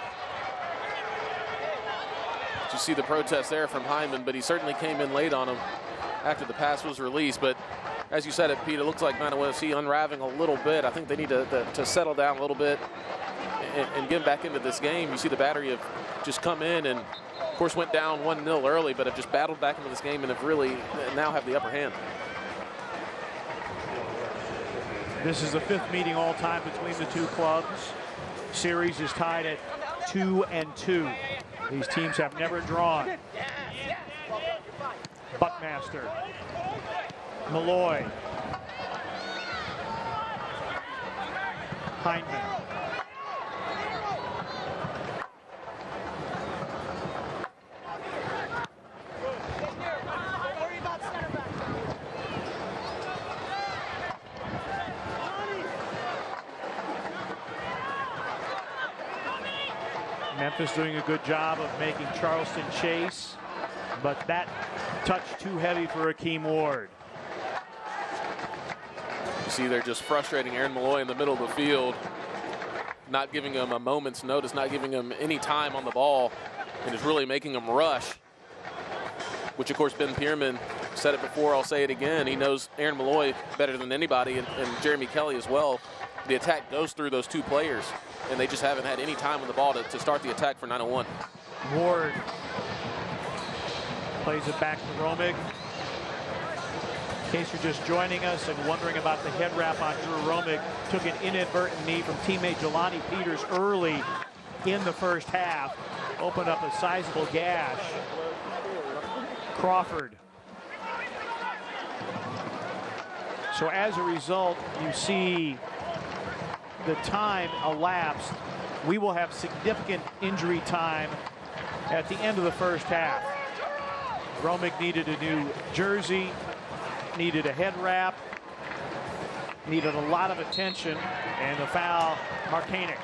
You see the protest there from Hyman, but he certainly came in late on him after the pass was released. But as you said it, Pete, it looks like 901 FC unraveling a little bit. I think they need to settle down a little bit and get back into this game. You see the Battery have just come in and, of course, went down 1-0 early, but have just battled back into this game and have really now have the upper hand. This is the 5th meeting all time between the two clubs. Series is tied at 2-2. These teams have never drawn. Buckmaster, Malloy, Hyndman. Memphis doing a good job of making Charleston chase, but that touch too heavy for Akeem Ward. You see they're just frustrating Aaron Malloy in the middle of the field, not giving him a moment's notice, not giving him any time on the ball, and just really making him rush, which of course Ben Pierman said it before, I'll say it again. He knows Aaron Malloy better than anybody, and Jeremy Kelly as well. The attack goes through those two players, and they just haven't had any time on the ball to start the attack for 901. Ward plays it back to Romig. In case you're just joining us and wondering about the head wrap on Drew Romig, took an inadvertent knee from teammate Jelani Peters early in the first half. Opened up a sizable gash. Crawford. So as a result, you see the time elapsed. We will have significant injury time at the end of the first half. Romig needed a new jersey, needed a head wrap, needed a lot of attention, and the foul, Markanek.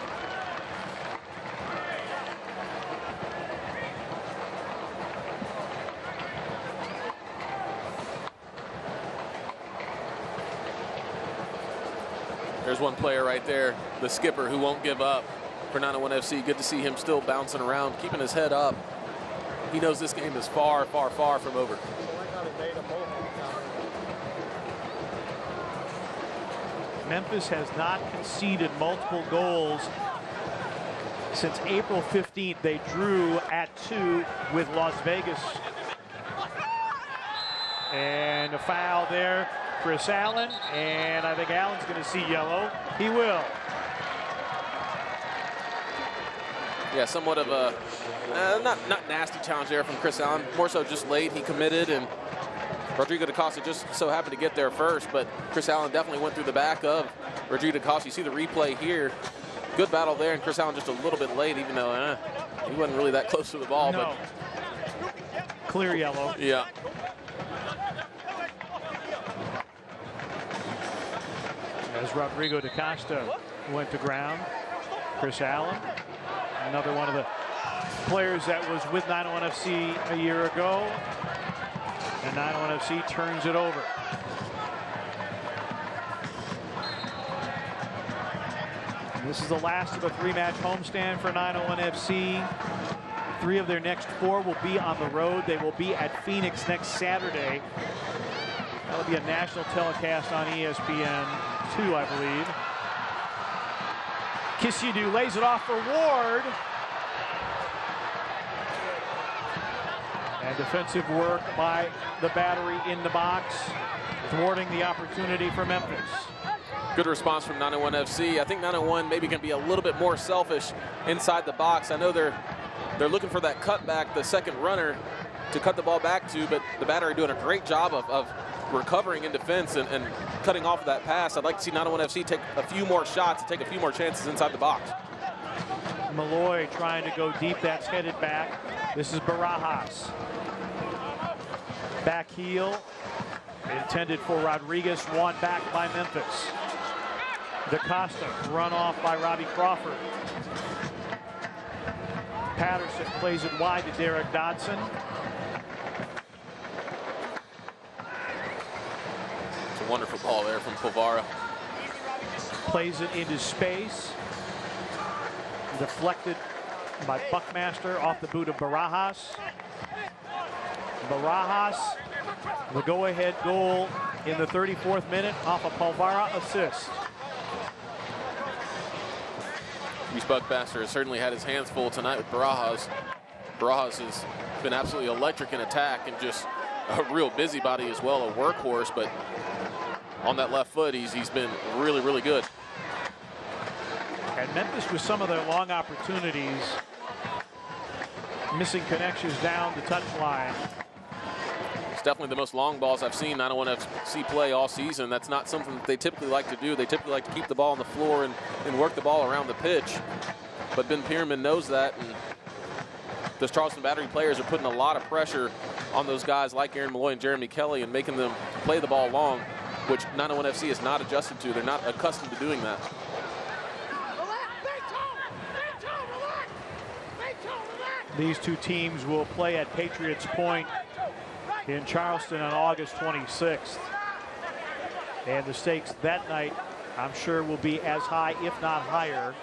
There's one player right there, the skipper, who won't give up for 901 FC. Good to see him still bouncing around, keeping his head up. He knows this game is far, far, far from over. Memphis has not conceded multiple goals since April 15th. They drew at 2 with Las Vegas. And a foul there. Chris Allen, and I think Allen's going to see yellow. He will. Yeah, somewhat of a not nasty challenge there from Chris Allen. More so just late. He committed, and Rodrigo DaCosta just so happened to get there first. But Chris Allen definitely went through the back of Rodrigo DaCosta. You see the replay here. Good battle there, and Chris Allen just a little bit late, even though he wasn't really that close to the ball. No. But clear yellow. Yeah. As Rodrigo DaCosta went to ground, Chris Allen, another one of the players that was with 901 FC a year ago, and 901 FC turns it over. And this is the last of a 3-match homestand for 901 FC. 3 of their next 4 will be on the road. They will be at Phoenix next Saturday. That'll be a national telecast on ESPN 2, I believe. Kisidu lays it off for Ward. And defensive work by the battery in the box, thwarting the opportunity for Memphis. Good response from 901 FC. I think 901 maybe can be a little bit more selfish inside the box. I know they're looking for that cutback, the second runner, to cut the ball back to, but the battery doing a great job of recovering in defense and cutting off that pass. I'd like to see 901 FC take a few more shots and take a few more chances inside the box. Malloy trying to go deep. That's headed back. This is Barajas. Back heel. Intended for Rodriguez. Won back by Memphis. DaCosta run off by Robbie Crawford. Patterson plays it wide to Derek Dodson. Wonderful ball there from Povara. Plays it into space. Deflected by Buckmaster off the boot of Barajas. Barajas, the go-ahead goal in the 34th minute off a Povara assist. Reese Buckmaster has certainly had his hands full tonight with Barajas. Barajas has been absolutely electric in attack and just a real busybody as well, a workhorse, but on that left foot, he's been really, really good. And Memphis, with some of their long opportunities, missing connections down the touchline. It's definitely the most long balls I've seen 901 FC play all season. That's not something that they typically like to do. They typically like to keep the ball on the floor and work the ball around the pitch. But Ben Pierman knows that, and those Charleston Battery players are putting a lot of pressure on those guys like Aaron Malloy and Jeremy Kelly and making them play the ball long, which 901 FC is not adjusted to. They're not accustomed to doing that. These two teams will play at Patriots Point in Charleston on August 26th. And the stakes that night, I'm sure, will be as high, if not higher.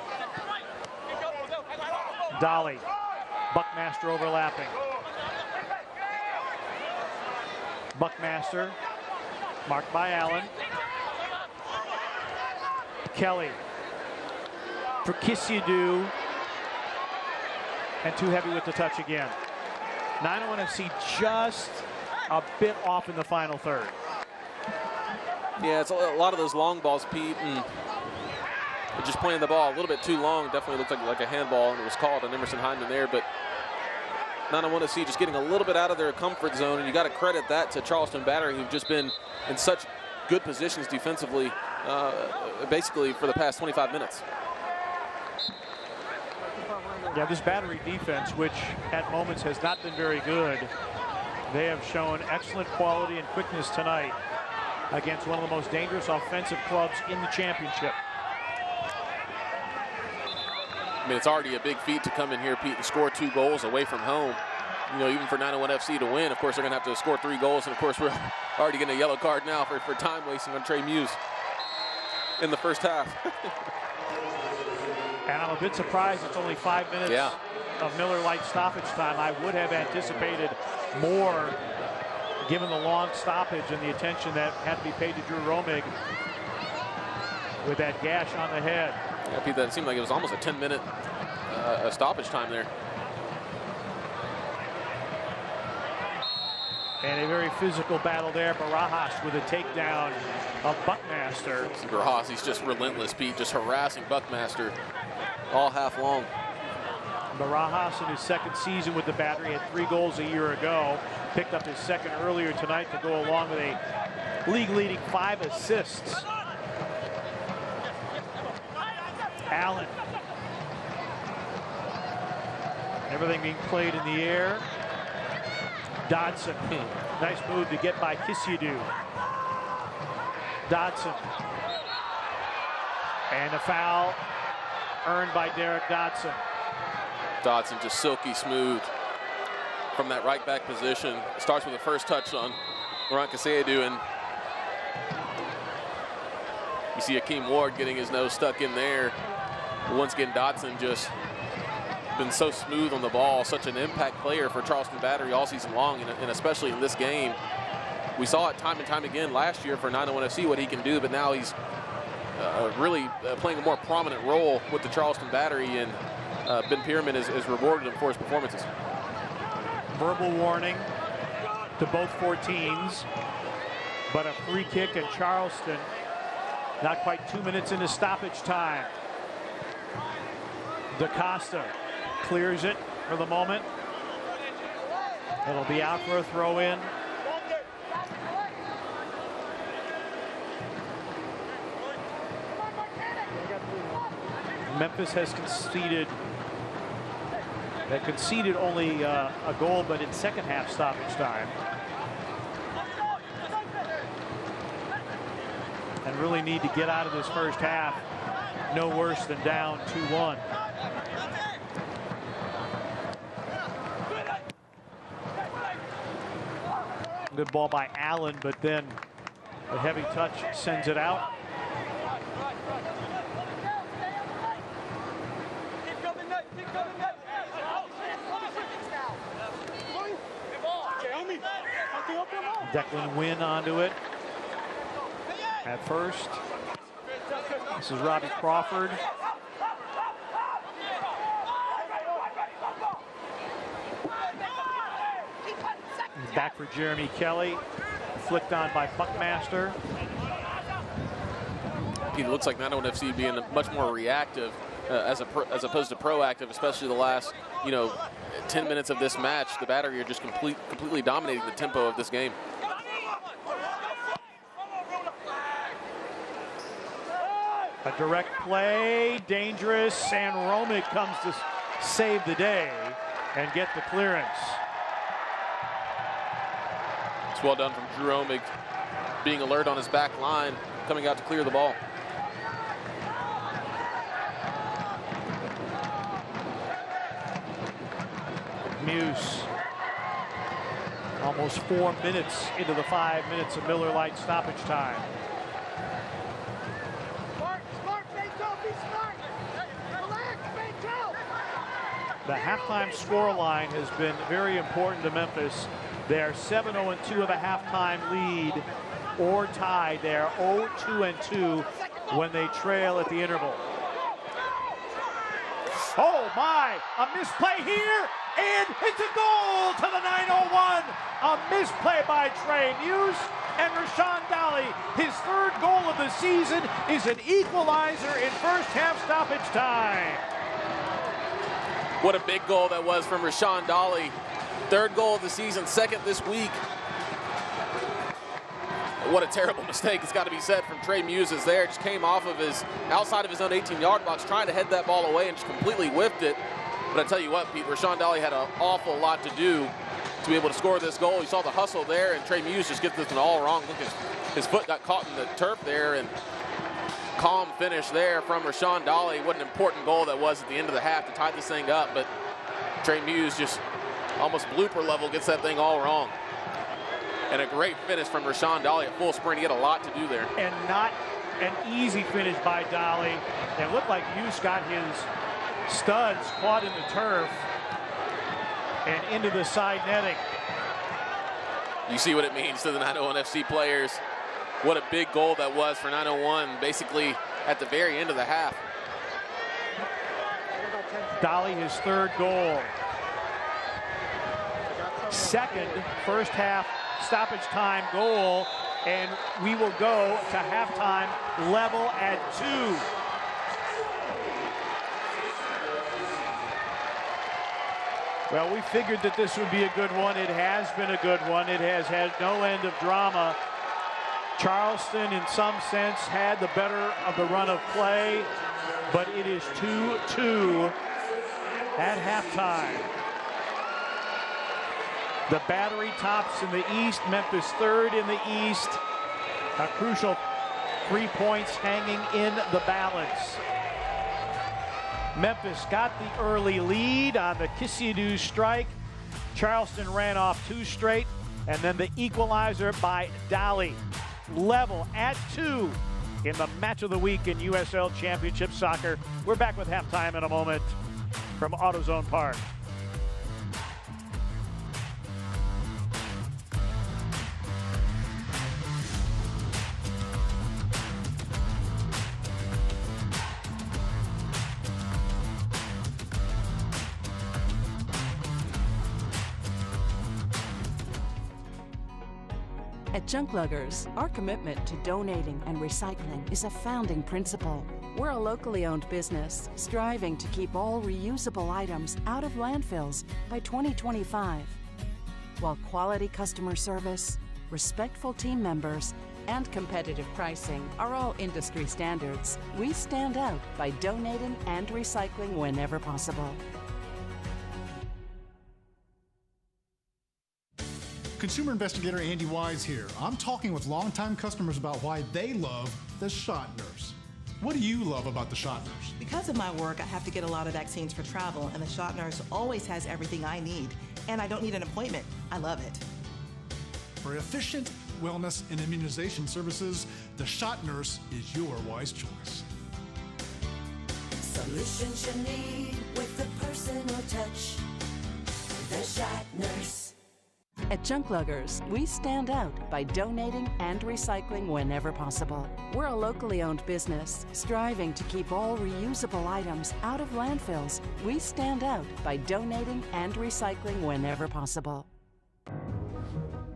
Dolly, Buckmaster overlapping. Buckmaster, marked by Allen. Kelly for Kisidu, and too heavy with the touch again. 901 FC just a bit off in the final third. Yeah, it's a lot of those long balls, Pete, and just playing the ball a little bit too long. Definitely looked like a handball, and it was called on Emerson Hyndman there. But 901 FC just getting a little bit out of their comfort zone, and you got to credit that to Charleston Battery, who've just been in such good positions defensively, basically for the past 25 minutes. Yeah, this Battery defense, which at moments has not been very good, they have shown excellent quality and quickness tonight against one of the most dangerous offensive clubs in the championship. I mean, it's already a big feat to come in here, Pete, and score 2 goals away from home. You know, even for 901 FC to win, of course, they're going to have to score 3 goals. And, of course, we're already getting a yellow card now for time wasting on Trey Muse in the first half. And I'm a bit surprised it's only 5 minutes of Miller Lite stoppage time. I would have anticipated more, given the long stoppage and the attention that had to be paid to Drew Romig with that gash on the head. Yeah, Pete, that seemed like it was almost a 10-minute stoppage time there. And a very physical battle there. Barajas with a takedown of Buckmaster. Barajas, he's just relentless, Pete, just harassing Buckmaster all half long. Barajas in his second season with the Battery had 3 goals a year ago. Picked up his second earlier tonight to go along with a league-leading 5 assists. Allen. Everything being played in the air. Dodson. Nice move to get by Kisidu. Dodson. And a foul earned by Derek Dodson. Dodson just silky smooth from that right back position. Starts with the first touch on Laurent Kisidu, and you see Akeem Ward getting his nose stuck in there. But once again, Dodson just been so smooth on the ball, such an impact player for Charleston Battery all season long, and especially in this game. We saw it time and time again last year for 901 FC what he can do, but now he's really playing a more prominent role with the Charleston Battery, and Ben Pierman has rewarded him for his performances. Verbal warning to both 14s, but a free kick in Charleston. Not quite 2 minutes into stoppage time. DaCosta clears it for the moment. It'll be out for a throw-in. Memphis has conceded. They conceded only a goal, but in second half stoppage time. And really need to get out of this first half no worse than down 2-1. Good ball by Allen, but then a heavy touch sends it out. Declan Wynn onto it at first. This is Robbie Crawford. Back for Jeremy Kelly. Flicked on by Buckmaster. It looks like 901 FC being much more reactive as opposed to proactive, especially the last, 10 minutes of this match. The Battery are just completely dominating the tempo of this game. A direct play, dangerous, and Romig comes to save the day and get the clearance. It's well done from Drew Romig, being alert on his back line, coming out to clear the ball. Muse. Almost 4 minutes into the 5 minutes of Miller Lite stoppage time. The halftime scoreline has been very important to Memphis. They're 7-0-2 of a halftime lead or tied. They're 0-2-2 when they trail at the interval. Oh my, a misplay here, and it's a goal to the 901. A misplay by Trey Muse, and Rashawn Dolly, his third goal of the season, is an equalizer in first half stoppage time. What a big goal that was from Rashawn Dolly. Third goal of the season, second this week. What a terrible mistake, it's got to be said, from Trey Muses there. Just came off of his, outside of his own 18-yard box, trying to head that ball away and just completely whiffed it. But I tell you what, Pete, Rashawn Dolly had an awful lot to do to be able to score this goal. You saw the hustle there, and Trey Muse just gets this one all wrong. Look, his foot got caught in the turf there, and calm finish there from Rashawn Dolly. What an important goal that was at the end of the half to tie this thing up, but Trey Muse just almost blooper level gets that thing all wrong. And a great finish from Rashawn Dolly at full sprint. He had a lot to do there. And not an easy finish by Dolly. It looked like Muse got his studs caught in the turf and into the side netting. You see what it means to the 901 FC players. What a big goal that was for 901, basically at the very end of the half. Dolly, his third goal. Second first half stoppage time goal, and we will go to halftime level at 2. Well, we figured that this would be a good one. It has been a good one. It has had no end of drama. Charleston, in some sense, had the better of the run of play, but it is 2-2 at halftime. The Battery tops in the East, Memphis third in the East. A crucial 3 points hanging in the balance. Memphis got the early lead on the Kisidu strike. Charleston ran off 2 straight, and then the equalizer by Dolly. Level at 2 in the match of the week in USL Championship soccer. We're back with halftime in a moment from AutoZone Park. At Junk Luggers, our commitment to donating and recycling is a founding principle. We're a locally owned business striving to keep all reusable items out of landfills by 2025. While quality customer service, respectful team members, and competitive pricing are all industry standards, we stand out by donating and recycling whenever possible. Consumer investigator Andy Wise here. I'm talking with longtime customers about why they love the Shot Nurse. What do you love about the Shot Nurse? Because of my work, I have to get a lot of vaccines for travel, and the Shot Nurse always has everything I need. And I don't need an appointment. I love it. For efficient wellness and immunization services, the Shot Nurse is your wise choice. Solutions you need with the personal touch. The Shot Nurse. At Junk Luggers, we stand out by donating and recycling whenever possible. We're a locally owned business striving to keep all reusable items out of landfills. We stand out by donating and recycling whenever possible.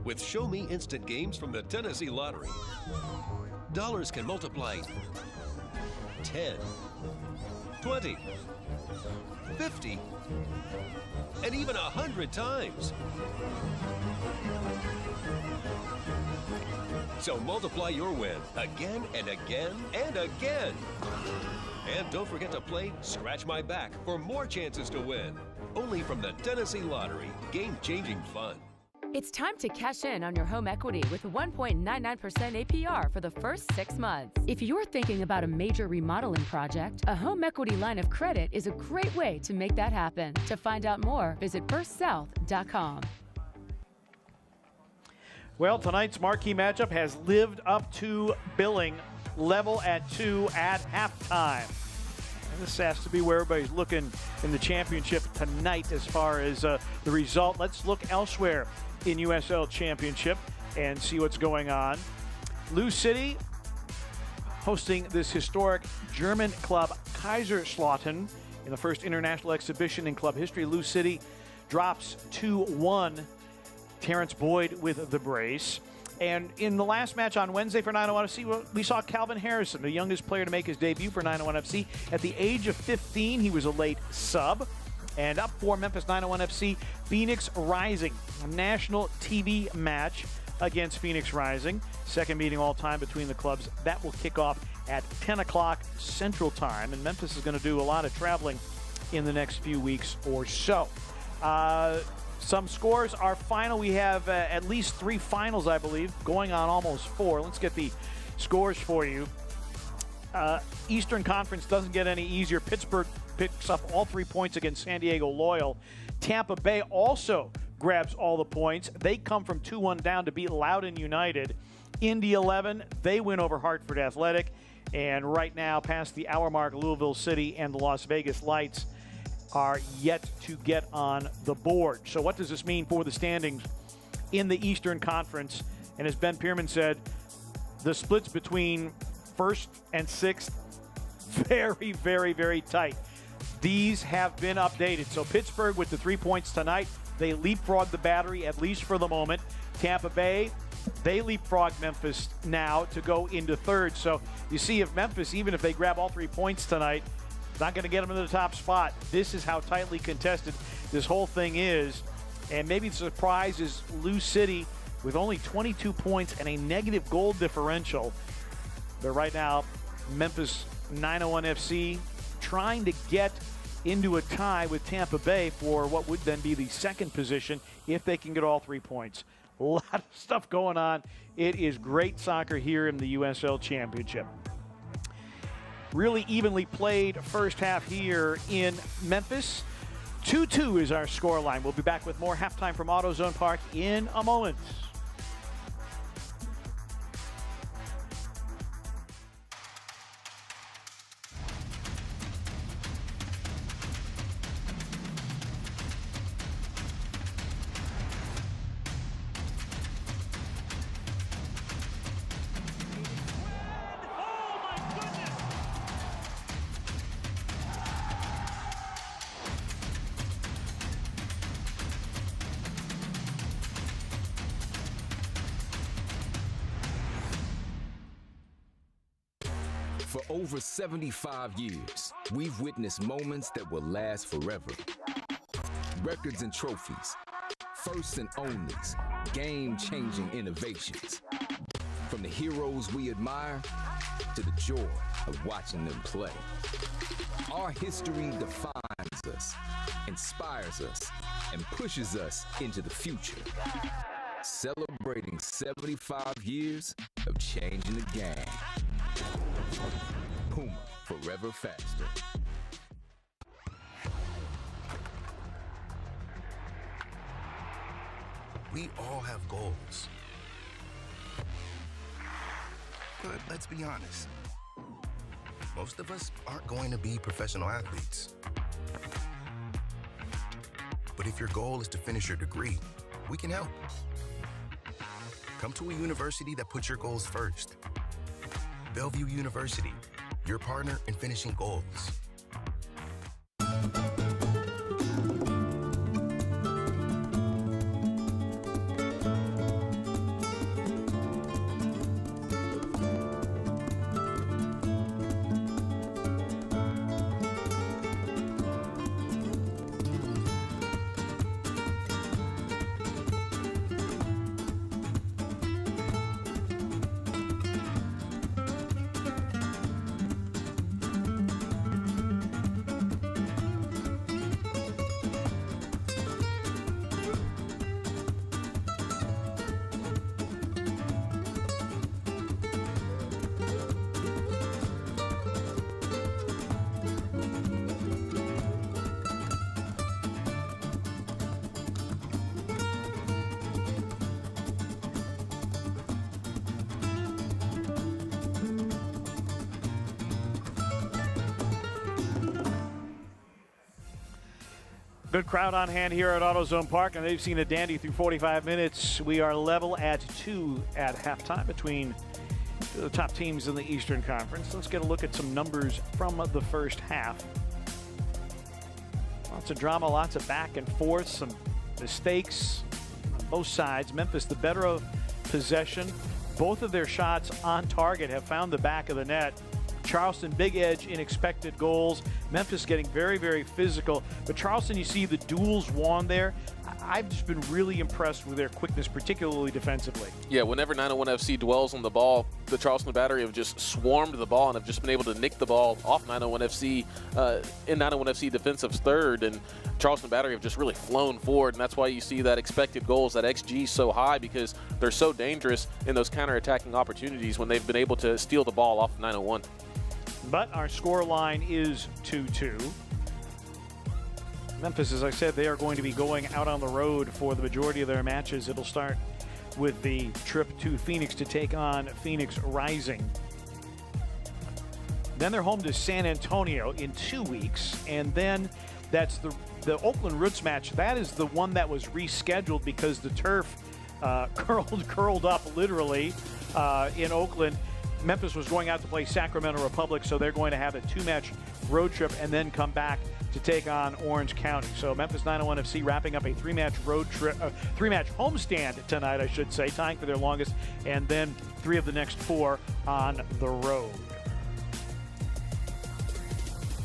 With Show Me Instant Games from the Tennessee Lottery, dollars can multiply 10, 20, 50, and even 100 times. So multiply your win again and again and again. And don't forget to play Scratch My Back for more chances to win. Only from the Tennessee Lottery, game-changing fun. It's time to cash in on your home equity with 1.99% APR for the first 6 months. If you're thinking about a major remodeling project, a home equity line of credit is a great way to make that happen. To find out more, visit firstsouth.com. Well, tonight's marquee matchup has lived up to billing, level at 2 at halftime. And this has to be where everybody's looking in the championship tonight as far as the result. Let's look elsewhere in USL Championship and see what's going on. Lou City hosting this historic German club Kaiserslautern in the first international exhibition in club history. Lou City drops 2-1. Terrence Boyd with the brace. And in the last match on Wednesday for 901 FC, we saw Calvin Harrison, the youngest player to make his debut for 901 FC. At the age of 15, he was a late sub. And up for Memphis 901 FC, Phoenix Rising, a national TV match against Phoenix Rising. Second meeting all time between the clubs. That will kick off at 10 o'clock Central Time. And Memphis is going to do a lot of traveling in the next few weeks or so. Some scores are final. We have at least 3 finals, I believe, going on almost 4. Let's get the scores for you. Eastern Conference doesn't get any easier. Pittsburgh picks up all 3 points against San Diego Loyal. Tampa Bay also grabs all the points. They come from 2-1 down to beat Loudoun United. Indy 11, they win over Hartford Athletic. And right now, past the hour mark, Louisville City and the Las Vegas Lights are yet to get on the board. So what does this mean for the standings in the Eastern Conference? And as Ben Pierman said, the splits between first and sixth, very, very, very tight. These have been updated. So Pittsburgh with the 3 points tonight, they leapfrog the Battery, at least for the moment. Tampa Bay, they leapfrog Memphis now to go into third. So you see, if Memphis, even if they grab all 3 points tonight, not going to get them into the top spot. This is how tightly contested this whole thing is. And maybe the surprise is Lou City with only 22 points and a negative goal differential. But right now, Memphis 901 FC trying to get into a tie with Tampa Bay for what would then be the second position if they can get all 3 points. A lot of stuff going on. It is great soccer here in the USL Championship. Really evenly played first half here in Memphis. 2-2 is our scoreline. We'll be back with more halftime from AutoZone Park in a moment. For over 75 years, we've witnessed moments that will last forever. Records and trophies, firsts and onlys, game-changing innovations. From the heroes we admire to the joy of watching them play. Our history defines us, inspires us, and pushes us into the future. Celebrating 75 years of changing the game. Puma, forever faster. We all have goals. But let's be honest. Most of us aren't going to be professional athletes. But if your goal is to finish your degree, we can help. Come to a university that puts your goals first. Bellevue University, your partner in finishing goals. Good crowd on hand here at AutoZone Park, and they've seen a dandy through 45 minutes. We are level at 2 at halftime between the top teams in the Eastern Conference. Let's get a look at some numbers from the first half. Lots of drama, lots of back and forth, some mistakes on both sides. Memphis the better of possession. Both of their shots on target have found the back of the net. Charleston, big edge in expected goals. Memphis getting very, very physical. But Charleston, you see the duels won there. I've just been really impressed with their quickness, particularly defensively. Yeah, whenever 901 FC dwells on the ball, the Charleston Battery have just swarmed the ball and have just been able to nick the ball off 901 FC in 901 FC defensive's third. And Charleston Battery have just really flown forward, and that's why you see that expected goals, that XG so high, because they're so dangerous in those counterattacking opportunities when they've been able to steal the ball off 901. But our score line is 2-2. Memphis, as I said, they are going to be going out on the road for the majority of their matches. It'll start with the trip to Phoenix to take on Phoenix Rising. Then they're home to San Antonio in 2 weeks, and then that's the Oakland Roots match. That is the one that was rescheduled because the turf curled up literally in Oakland. Memphis was going out to play Sacramento Republic, so they're going to have a 2-match road trip and then come back to take on Orange County. So Memphis 901 FC wrapping up a 3-match road trip, 3-match homestand tonight, I should say, tying for their longest, and then 3 of the next 4 on the road.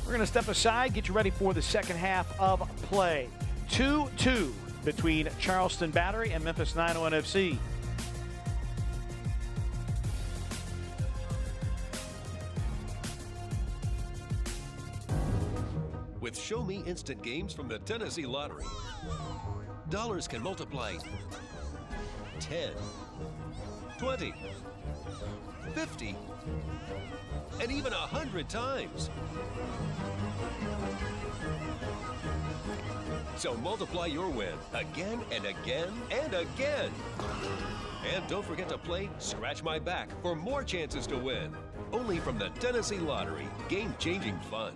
We're going to step aside, get you ready for the second half of play. 2-2 between Charleston Battery and Memphis 901 FC. With Show Me Instant Games from the Tennessee Lottery, dollars can multiply 10, 20, 50, and even 100 times. So multiply your win again and again and again. And don't forget to play Scratch My Back for more chances to win. Only from the Tennessee Lottery. Game-changing fun.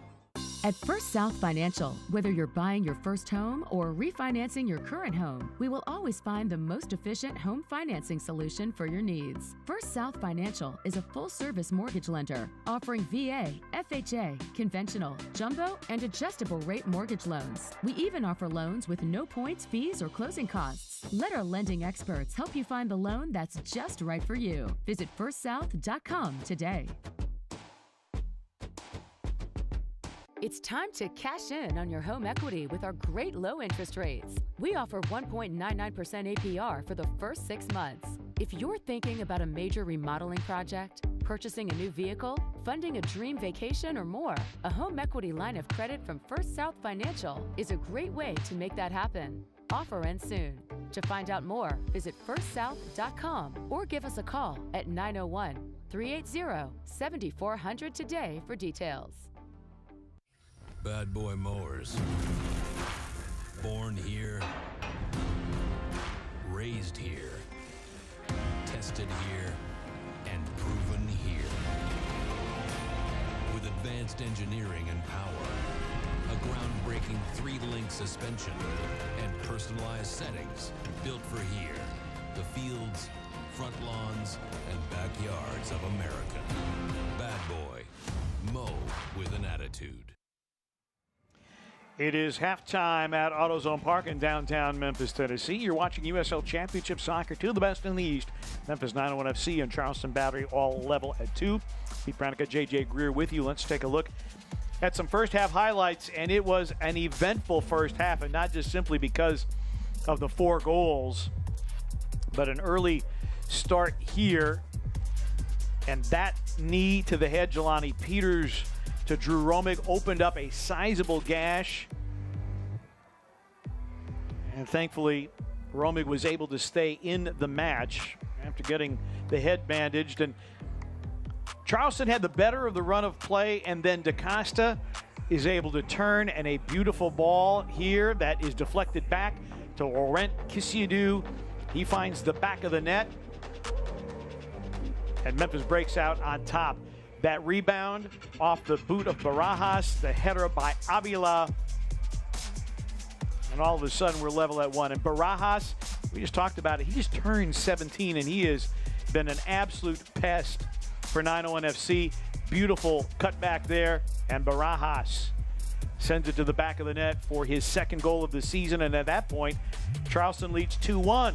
At First South Financial, whether you're buying your first home or refinancing your current home, we will always find the most efficient home financing solution for your needs. First South Financial is a full-service mortgage lender offering VA, FHA, conventional, jumbo, and adjustable rate mortgage loans. We even offer loans with no points, fees, or closing costs. Let our lending experts help you find the loan that's just right for you. Visit firstsouth.com today. It's time to cash in on your home equity with our great low interest rates. We offer 1.99% APR for the first 6 months. If you're thinking about a major remodeling project, purchasing a new vehicle, funding a dream vacation, or more, a home equity line of credit from First South Financial is a great way to make that happen. Offer ends soon. To find out more, visit firstsouth.com or give us a call at 901-380-7400 today for details. Bad Boy Mowers. Born here, raised here, tested here, and proven here. With advanced engineering and power, a groundbreaking 3-link suspension, and personalized settings built for here, the fields, front lawns, and backyards of America. Bad Boy. Mow with an attitude. It is halftime at AutoZone Park in downtown Memphis, Tennessee. You're watching USL Championship Soccer, 2 of the best in the East. Memphis 901 FC and Charleston Battery all level at 2. Pete Pranica, JJ Greer with you. Let's take a look at some first half highlights, and it was an eventful first half, and not just simply because of the 4 goals, but an early start here, and that knee to the head, Jelani Peters to Drew Romig, opened up a sizable gash. And thankfully, Romig was able to stay in the match after getting the head bandaged. And Charleston had the better of the run of play, and then DaCosta is able to turn, and a beautiful ball here that is deflected back to Laurent Kisiadou. He finds the back of the net, and Memphis breaks out on top. That rebound off the boot of Barajas, the header by Avila. And all of a sudden, we're level at 1. And Barajas, we just talked about it. He just turned 17, and he has been an absolute pest for 901 FC. Beautiful cutback there, and Barajas sends it to the back of the net for his second goal of the season. And at that point, Charleston leads 2-1.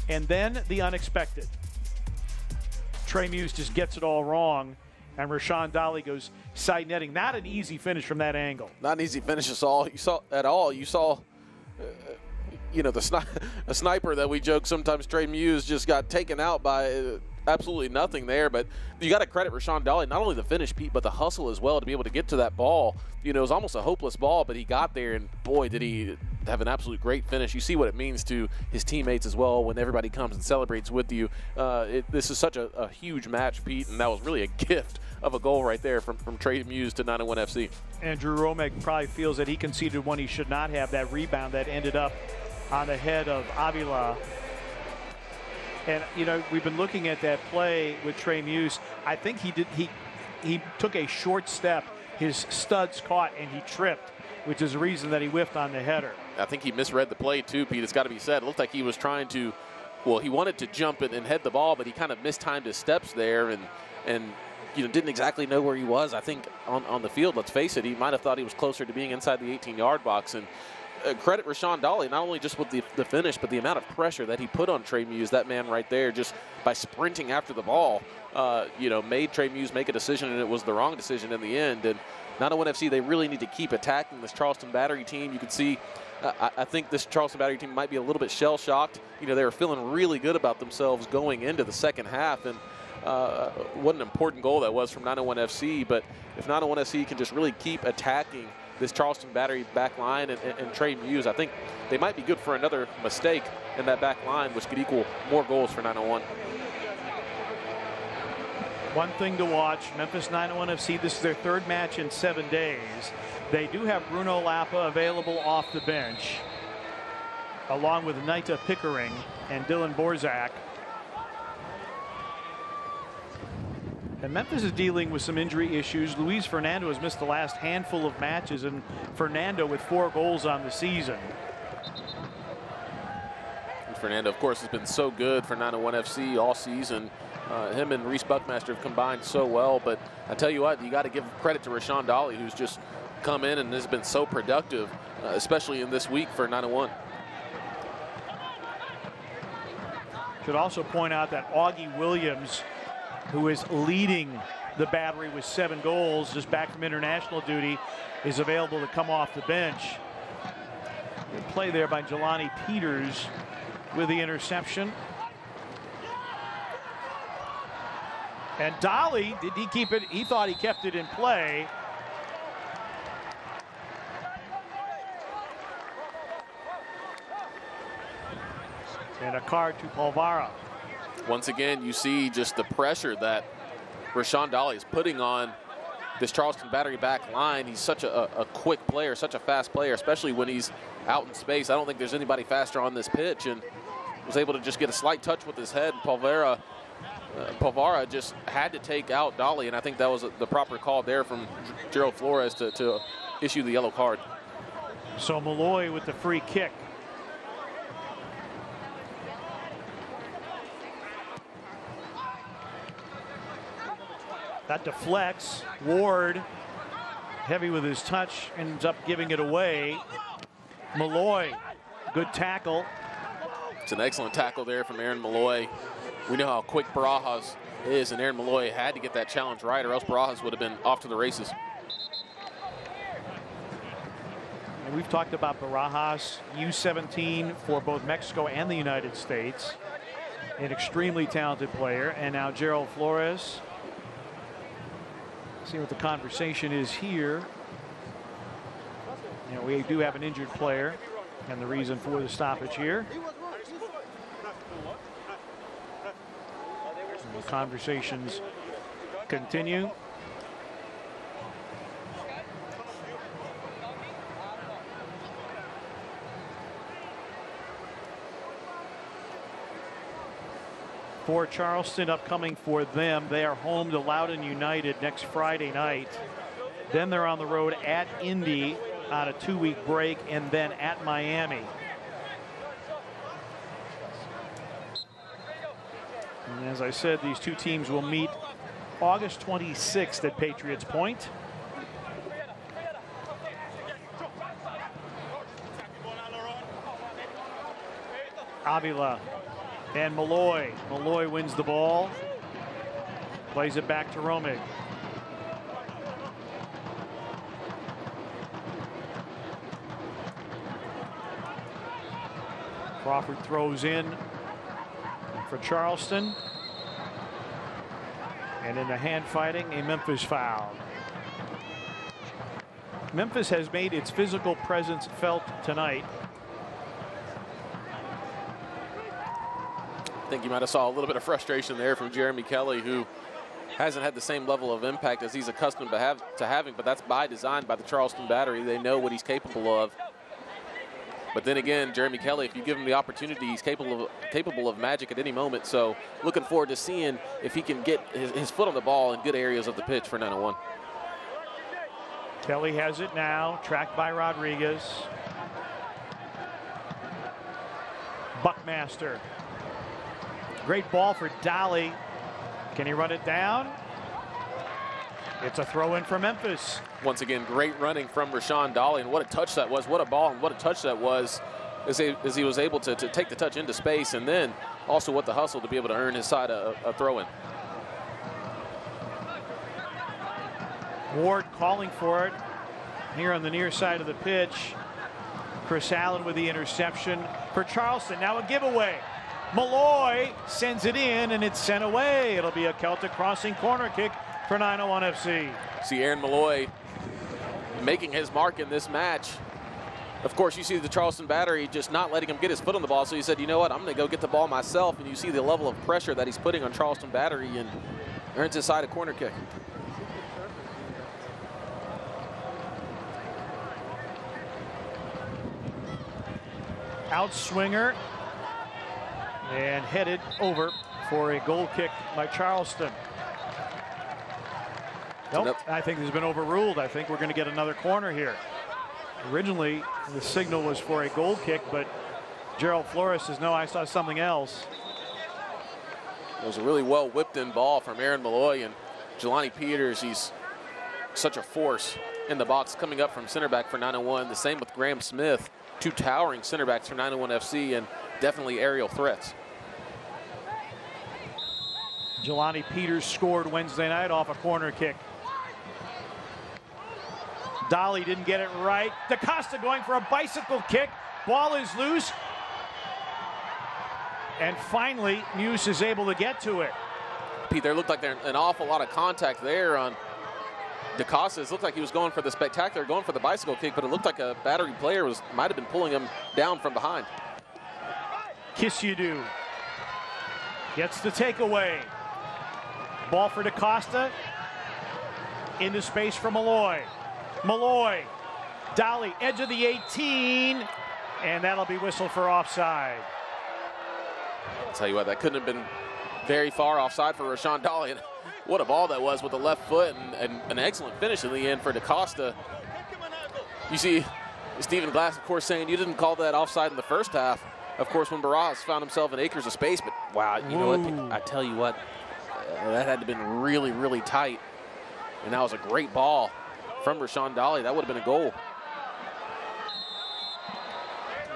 And then the unexpected. Trey Muse just gets it all wrong, and Rashawn Dolly goes side netting. Not an easy finish from that angle. Not an easy finish at all. You saw, you know, a sniper that we joke sometimes. Trey Muse just got taken out by absolutely nothing there. But you got to credit Rashawn Dolly, not only the finish, Pete, but the hustle as well to be able to get to that ball. You know, it was almost a hopeless ball, but he got there, and boy, did he have an absolute great finish. You see what it means to his teammates as well when everybody comes and celebrates with you. This is such a huge match, Pete, and that was really a gift of a goal right there from Trey Muse to 901 FC. Andrew Romek probably feels that he conceded one he should not have, that rebound that ended up on the head of Avila. And, you know, we've been looking at that play with Trey Muse. I think he took a short step. His studs caught, and he tripped, which is the reason that he whiffed on the header. I think he misread the play too, Pete. It's got to be said. It looked like he was trying to, well, he wanted to jump it and head the ball, but he kind of mistimed his steps there and you know, didn't exactly know where he was. I think on the field, let's face it, he might have thought he was closer to being inside the 18-yard box. And credit Rashawn Dolly, not only just with the finish, but the amount of pressure that he put on Trey Muse, that man right there, just by sprinting after the ball, you know, made Trey Muse make a decision, and it was the wrong decision in the end. And 901 FC, they really need to keep attacking this Charleston Battery team. You can see, I think this Charleston Battery team might be a little bit shell-shocked. You know, they were feeling really good about themselves going into the second half, and what an important goal that was from 901 FC. But if 901 FC can just really keep attacking this Charleston Battery back line and Trey Muse, I think they might be good for another mistake in that back line, which could equal more goals for 901. One thing to watch, Memphis 901 FC, this is their third match in 7 days. They do have Bruno Lapa available off the bench, along with Naita Pickering and Dylan Borzak. And Memphis is dealing with some injury issues. Luis Fernando has missed the last handful of matches, and Fernando with 4 goals on the season. And Fernando, of course, has been so good for 901 FC all season. Him and Reese Buckmaster have combined so well, but I tell you what, you got to give credit to Rashawn Dolly, who's just come in and has been so productive, especially in this week for 901. Should also point out that Augie Williams, who is leading the Battery with 7 goals, just back from international duty, is available to come off the bench. Good play there by Jelani Peters with the interception. And Dolly, did he keep it? He thought he kept it in play. And a card to Polvara. Once again, you see just the pressure that Rashawn Dolly is putting on this Charleston Battery back line. He's such a quick player, such a fast player, especially when he's out in space. I don't think there's anybody faster on this pitch, and was able to just get a slight touch with his head. Polvara just had to take out Dolly, and I think that was the proper call there from Gerald Flores to issue the yellow card. So Malloy with the free kick. That deflects. Ward, heavy with his touch, ends up giving it away. Malloy, good tackle. It's an excellent tackle there from Aaron Malloy. We know how quick Barajas is, and Aaron Malloy had to get that challenge right, or else Barajas would have been off to the races. And we've talked about Barajas, U17 for both Mexico and the United States. An extremely talented player. And now Gerald Flores. See what the conversation is here. You know, we do have an injured player, and the reason for the stoppage here. And the conversations continue. For Charleston, upcoming for them, they are home to Loudoun United next Friday night. Then they're on the road at Indy on a 2-week break and then at Miami. And as I said, these two teams will meet August 26th at Patriots Point. Avila and Malloy. Malloy wins the ball. Plays it back to Romig. Crawford throws in for Charleston. And in the hand fighting, a Memphis foul. Memphis has made its physical presence felt tonight. I think you might have saw a little bit of frustration there from Jeremy Kelly, who hasn't had the same level of impact as he's accustomed to having, but that's by design by the Charleston Battery. They know what he's capable of. But then again, Jeremy Kelly, if you give him the opportunity, he's capable of magic at any moment. So looking forward to seeing if he can get his foot on the ball in good areas of the pitch for 901. Kelly has it now, tracked by Rodriguez. Buckmaster. Great ball for Dolly. Can he run it down? It's a throw in for Memphis. Once again, great running from Rashawn Dolly, and what a touch that was. What a ball and what a touch that was as he was able to take the touch into space, and then also what the hustle to be able to earn his side a throw in. Ward calling for it here on the near side of the pitch. Chris Allen with the interception for Charleston. Now a giveaway. Malloy sends it in, and it's sent away. It'll be a Celtic crossing corner kick for 901 FC. See Aaron Malloy making his mark in this match. Of course, you see the Charleston Battery just not letting him get his foot on the ball, so he said, you know what, I'm going to go get the ball myself, and you see the level of pressure that he's putting on Charleston Battery and earns his side a corner kick. Outswinger and headed over for a goal kick by Charleston. Nope, I think this has been overruled. I think we're going to get another corner here. Originally, the signal was for a goal kick, but Gerald Flores says, no, I saw something else. It was a really well whipped in ball from Aaron Malloy, and Jelani Peters, he's such a force in the box coming up from center back for 901. The same with Graham Smith, two towering center backs for 901 FC and definitely aerial threats. Jelani Peters scored Wednesday night off a corner kick. Dolly didn't get it right. DaCosta going for a bicycle kick. Ball is loose. And finally, Muse is able to get to it. Pete, there looked like there an awful lot of contact there on DaCosta. It looked like he was going for the spectacular, going for the bicycle kick, but it looked like a Battery player might have been pulling him down from behind. Kiss you do. Gets the takeaway. Ball for DaCosta. Into space for Malloy. Malloy. Dolly, edge of the 18. And that'll be whistled for offside. I'll tell you what, that couldn't have been very far offside for Rashawn Dolly. And what a ball that was with the left foot, and an excellent finish in the end for DaCosta. You see Stephen Glass, of course, saying you didn't call that offside in the first half. Of course, when Barajas found himself in acres of space, but wow, you know what? I tell you what, that had to have been really, really tight. And that was a great ball from Rashawn Dolly. That would have been a goal.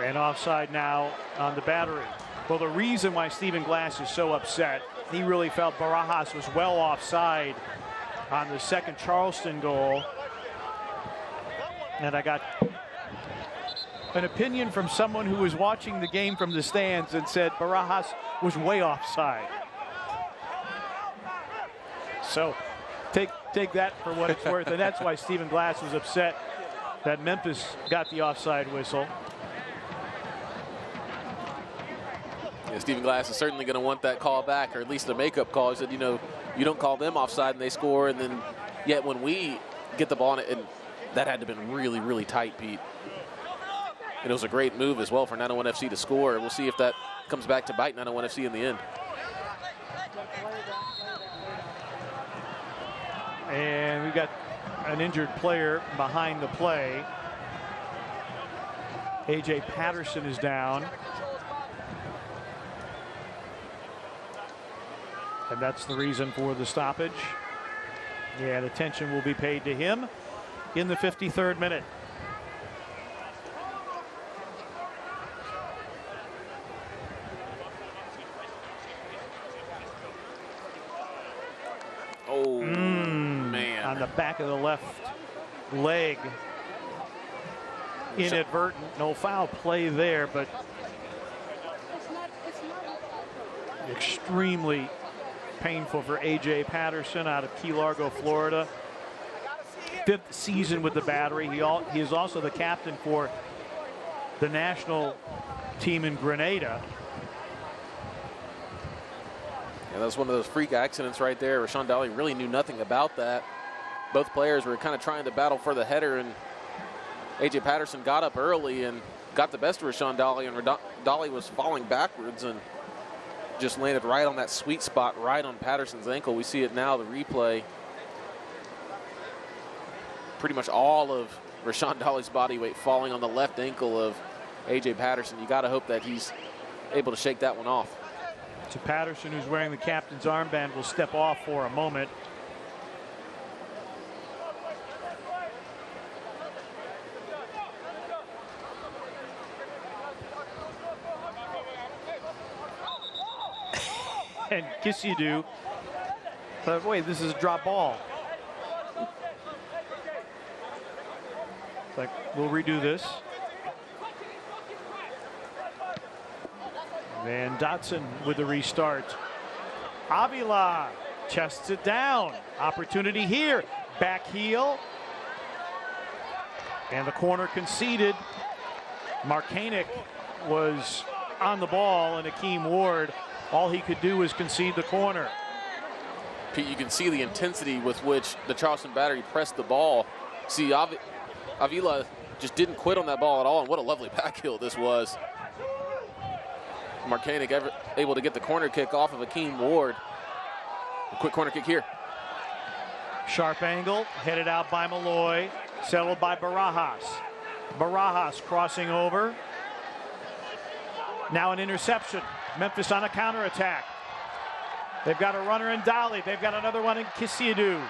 And offside now on the Battery. Well, the reason why Stephen Glass is so upset, he really felt Barajas was well offside on the second Charleston goal. And I got an opinion from someone who was watching the game from the stands and said Barajas was way offside. So take that for what it's worth. And that's why Stephen Glass was upset that Memphis got the offside whistle. Yeah, Stephen Glass is certainly going to want that call back, or at least a makeup call. He said, you know, you don't call them offside and they score, and then yet when we get the ball, and that had to have been really, really tight, Pete. And it was a great move as well for 901 FC to score. We'll see if that comes back to bite 901 FC in the end. And we've got an injured player behind the play. A.J. Patterson is down. And that's the reason for the stoppage. Yeah, attention will be paid to him in the 53rd minute. Oh, man. On the back of the left leg. Inadvertent. No foul play there, but extremely painful for A.J. Patterson out of Key Largo, Florida. 5th season with the Battery. He is also the captain for the national team in Grenada. Yeah, that was one of those freak accidents right there. Rashawn Dolly really knew nothing about that. Both players were kind of trying to battle for the header, and A.J. Patterson got up early and got the best of Rashawn Dolly, and Dolly was falling backwards and just landed right on that sweet spot, right on Patterson's ankle. We see it now, the replay. Pretty much all of Rashawn Dolly's body weight falling on the left ankle of A.J. Patterson. You got to hope that he's able to shake that one off. So Patterson, who's wearing the captain's armband, will step off for a moment. And Kissy but wait, this is a drop ball. It's like, we'll redo this. Van Dotson with the restart. Avila chests it down. Opportunity here. Back heel. And the corner conceded. Markanek was on the ball, and Akeem Ward, all he could do was concede the corner. Pete, you can see the intensity with which the Charleston Battery pressed the ball. See, Avila just didn't quit on that ball at all, and what a lovely back heel this was. Markanek able to get the corner kick off of Akeem Ward. A quick corner kick here. Sharp angle, headed out by Malloy, settled by Barajas. Barajas crossing over. Now an interception. Memphis on a counterattack. They've got a runner in Dolly. They've got another one in Kisiadu.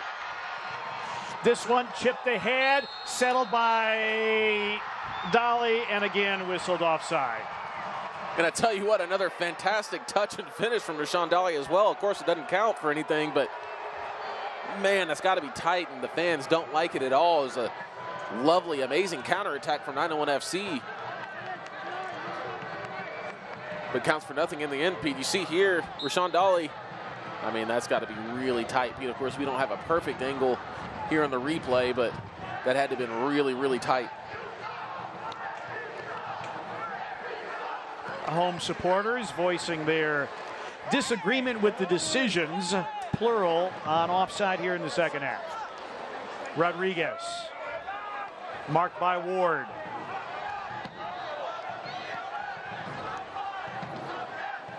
This one chipped ahead, settled by Dolly, and again whistled offside. And I tell you what, another fantastic touch and finish from Rashawn Dolly as well. Of course, it doesn't count for anything, but man, that's got to be tight, and the fans don't like it at all. It's a lovely, amazing counterattack from 901 FC. But counts for nothing in the end, Pete. You see here, Rashawn Dolly, I mean, that's got to be really tight, Pete. Of course, we don't have a perfect angle here on the replay, but that had to have been really, really tight. Home supporters voicing their disagreement with the decisions, plural, on offside here in the second half. Rodriguez, marked by Ward.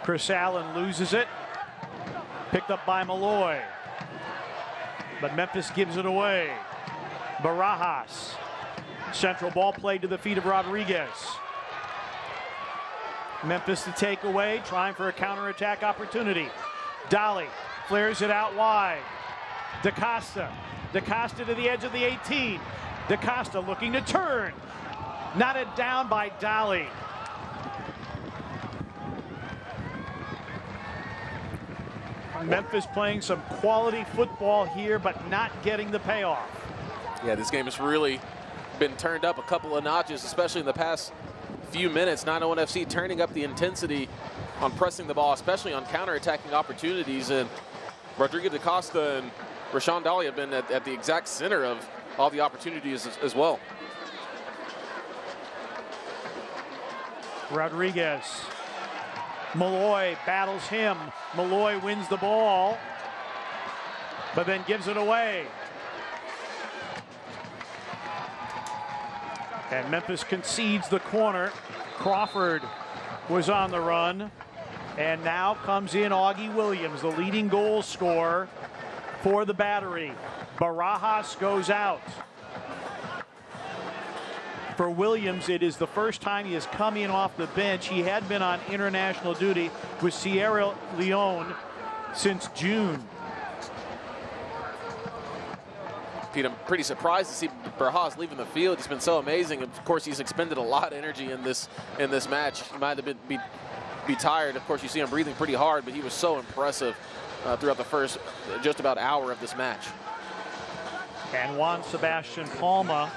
Chris Allen loses it. Picked up by Malloy. But Memphis gives it away. Barajas. Central ball played to the feet of Rodriguez. Memphis to take away, trying for a counterattack opportunity. Dolly flares it out wide. DaCosta. DaCosta to the edge of the 18. DaCosta looking to turn. Knotted down by Dolly. Memphis playing some quality football here, but not getting the payoff. Yeah, this game has really been turned up a couple of notches, especially in the past few minutes. 901 FC turning up the intensity on pressing the ball, especially on counterattacking opportunities. And Rodrigo DaCosta and Rashawn Dolly have been at the exact center of all the opportunities as well. Rodriguez. Malloy battles him. Malloy wins the ball, but then gives it away. And Memphis concedes the corner. Crawford was on the run. And now comes in Augie Williams, the leading goal scorer for the Battery. Barajas goes out. For Williams, it is the first time he has come in off the bench. He had been on international duty with Sierra Leone since June. Pete, I'm pretty surprised to see Barajas leaving the field. He's been so amazing. Of course, he's expended a lot of energy in this match. He might have be tired. Of course, you see him breathing pretty hard, but he was so impressive throughout the first just about hour of this match. And Juan Sebastian Palma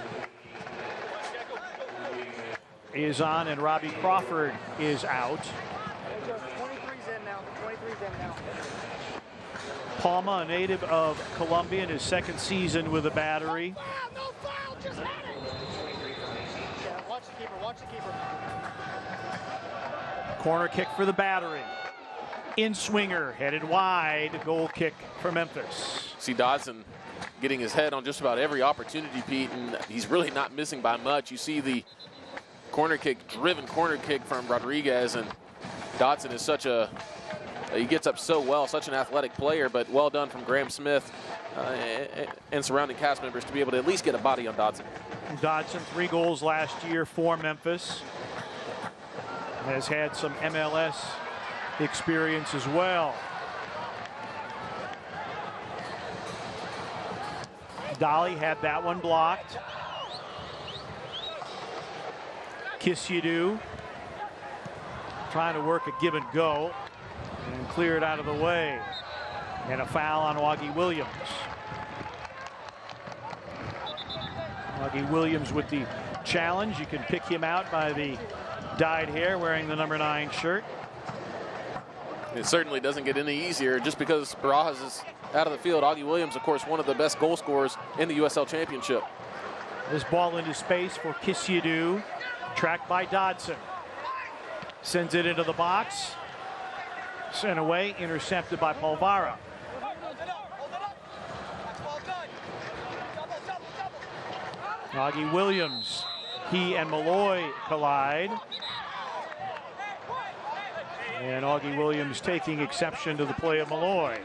is on, and Robbie Crawford is out. 23's in now. 23's in now. Palma, a native of Colombia, in his second season with the Battery. No foul, just hit it. Yeah, watch the keeper, watch the keeper. Corner kick for the Battery. In swinger, headed wide, goal kick for Memphis. See Dodson getting his head on just about every opportunity, Pete, and he's really not missing by much. You see the driven corner kick from Rodriguez, and Dodson is he gets up so well, such an athletic player, but well done from Graham Smith and surrounding cast members to be able to at least get a body on Dodson. Dodson, 3 goals last year for Memphis. Has had some MLS experience as well. Dolly had that one blocked. Kisyidu trying to work a give and go and clear it out of the way. And a foul on Augie Williams. Augie Williams with the challenge. You can pick him out by the dyed hair wearing the number 9 shirt. It certainly doesn't get any easier just because Barajas is out of the field. Augie Williams, of course, one of the best goal scorers in the USL Championship. This ball into space for Kisyidu. Tracked by Dodson. Sends it into the box. Sent away, intercepted by Polvara. Augie Williams, he and Malloy collide. And Augie Williams taking exception to the play of Malloy.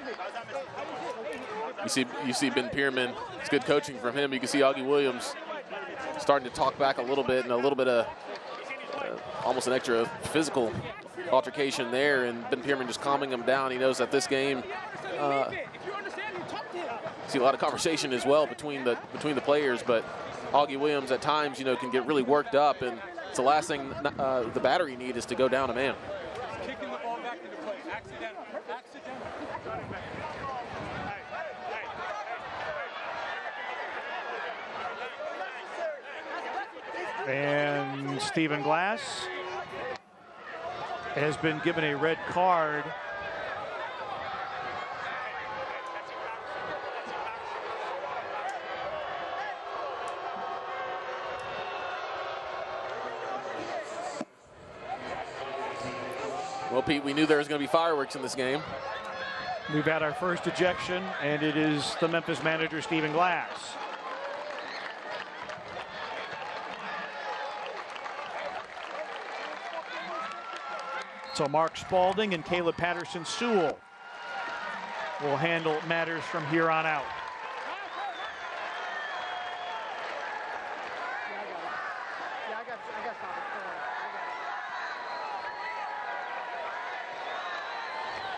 You see Ben Pierman. It's good coaching from him. You can see Augie Williams starting to talk back a little bit, and a little bit of almost an extra physical altercation there, and Ben Pierman just calming him down. He knows that this game, see a lot of conversation as well between the players, but Augie Williams at times, can get really worked up, and it's the last thing the Battery need is to go down a man. Kicking the ball back into play. Accidental. And Stephen Glass has been given a red card. Well, Pete, we knew there was going to be fireworks in this game. We've had our first ejection, and it is the Memphis manager, Stephen Glass. So Mark Spalding and Caleb Patterson-Sewell will handle matters from here on out.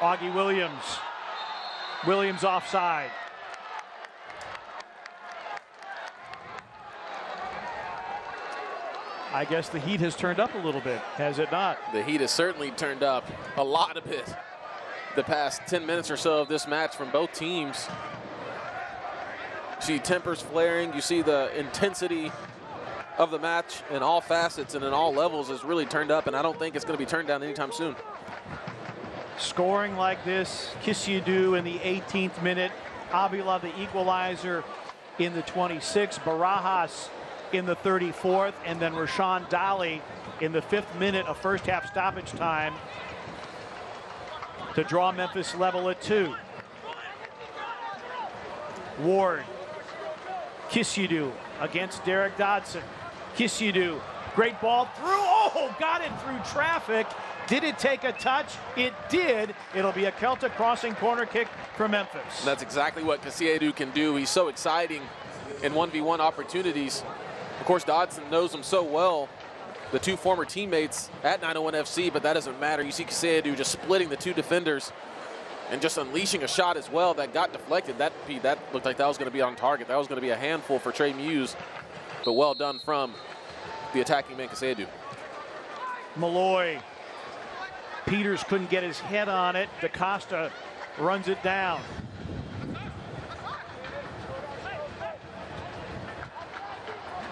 Augie Williams. Williams offside. I guess the heat has turned up a little bit, has it not? The heat has certainly turned up a lot of it the past 10 minutes or so of this match from both teams. You see tempers flaring. You see the intensity of the match in all facets and in all levels has really turned up, and I don't think it's going to be turned down anytime soon. Scoring like this, Kisyidu in the 18th minute, Avila the equalizer in the 26th, Barajas in the 34th, and then Rashawn Dolly in the 5th minute of first half stoppage time to draw Memphis level at 2. Ward, Kisyidu against Derek Dodson. Kisyidu, great ball through, oh, got it through traffic. Did it take a touch? It did. It'll be a Celtic crossing corner kick for Memphis. And that's exactly what Kisyidu can do. He's so exciting in 1v1 opportunities. Of course, Dodson knows him so well, the two former teammates at 901 FC, but that doesn't matter. You see Kaseadu just splitting the two defenders and just unleashing a shot as well that got deflected. That looked like that was going to be on target. That was going to be a handful for Trey Muse, but well done from the attacking man, Kaseadu. Malloy. Peters couldn't get his head on it. DaCosta runs it down.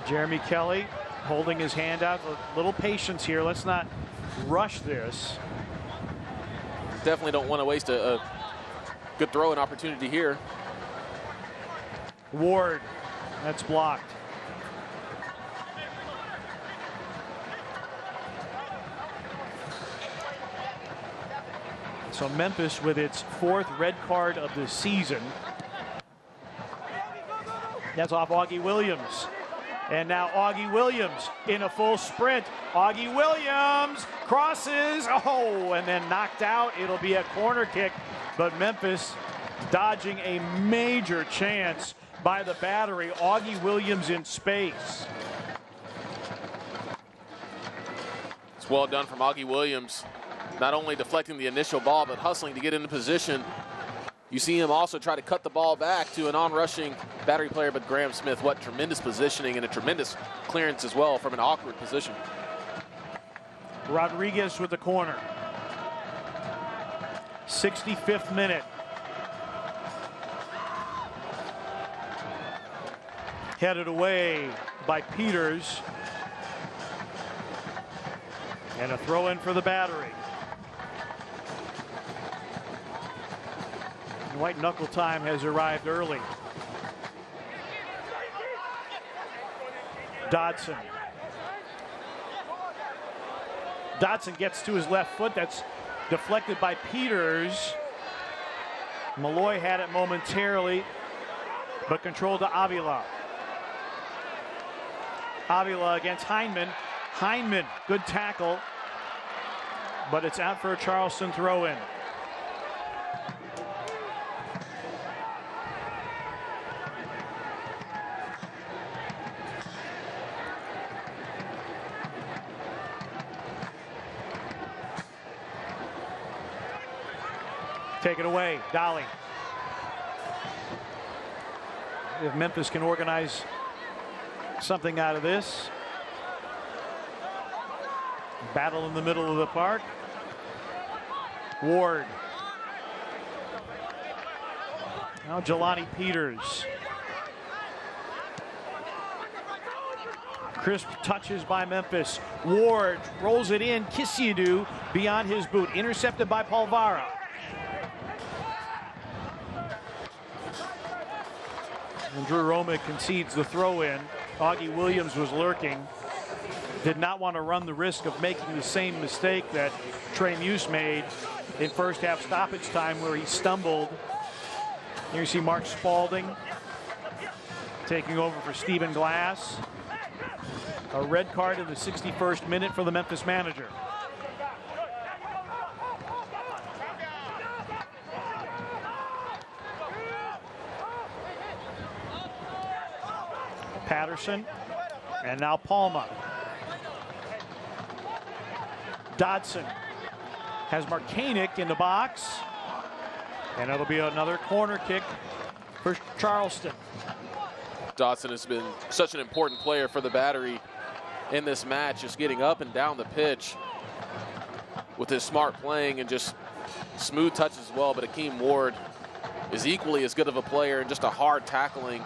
Jeremy Kelly holding his hand out. A little patience here. Let's not rush this. Definitely don't want to waste a good throw-in opportunity here. Ward, that's blocked. So Memphis with its 4th red card of the season. That's off Augie Williams. And now Augie Williams in a full sprint. Augie Williams crosses, oh, and then knocked out. It'll be a corner kick, but Memphis dodging a major chance by the Battery. Augie Williams in space. It's well done from Augie Williams. Not only deflecting the initial ball, but hustling to get into position. You see him also try to cut the ball back to an on-rushing Battery player, but Graham Smith, what tremendous positioning and a tremendous clearance as well from an awkward position. Rodriguez with the corner. 65th minute. Headed away by Peters. And a throw in for the Battery. White knuckle time has arrived early. Dodson. Dodson gets to his left foot. That's deflected by Peters. Malloy had it momentarily, but controlled to Avila. Avila against Heinman. Heinman, good tackle, but it's out for a Charleston throw-in. Take it away, Dolly. If Memphis can organize something out of this. Battle in the middle of the park. Ward. Now Jelani Peters. Crisp touches by Memphis. Ward rolls it in. Kisiadu beyond his boot. Intercepted by Polvara. And Drew Roma concedes the throw-in. Augie Williams was lurking. Did not want to run the risk of making the same mistake that Trey Muse made in first half stoppage time where he stumbled. Here you see Mark Spalding taking over for Stephen Glass. A red card in the 61st minute for the Memphis manager. Patterson, and now Palma. Dodson has Markanik in the box, and it'll be another corner kick for Charleston. Dodson has been such an important player for the Battery in this match, just getting up and down the pitch with his smart playing and just smooth touch as well. But Akeem Ward is equally as good of a player and just a hard tackling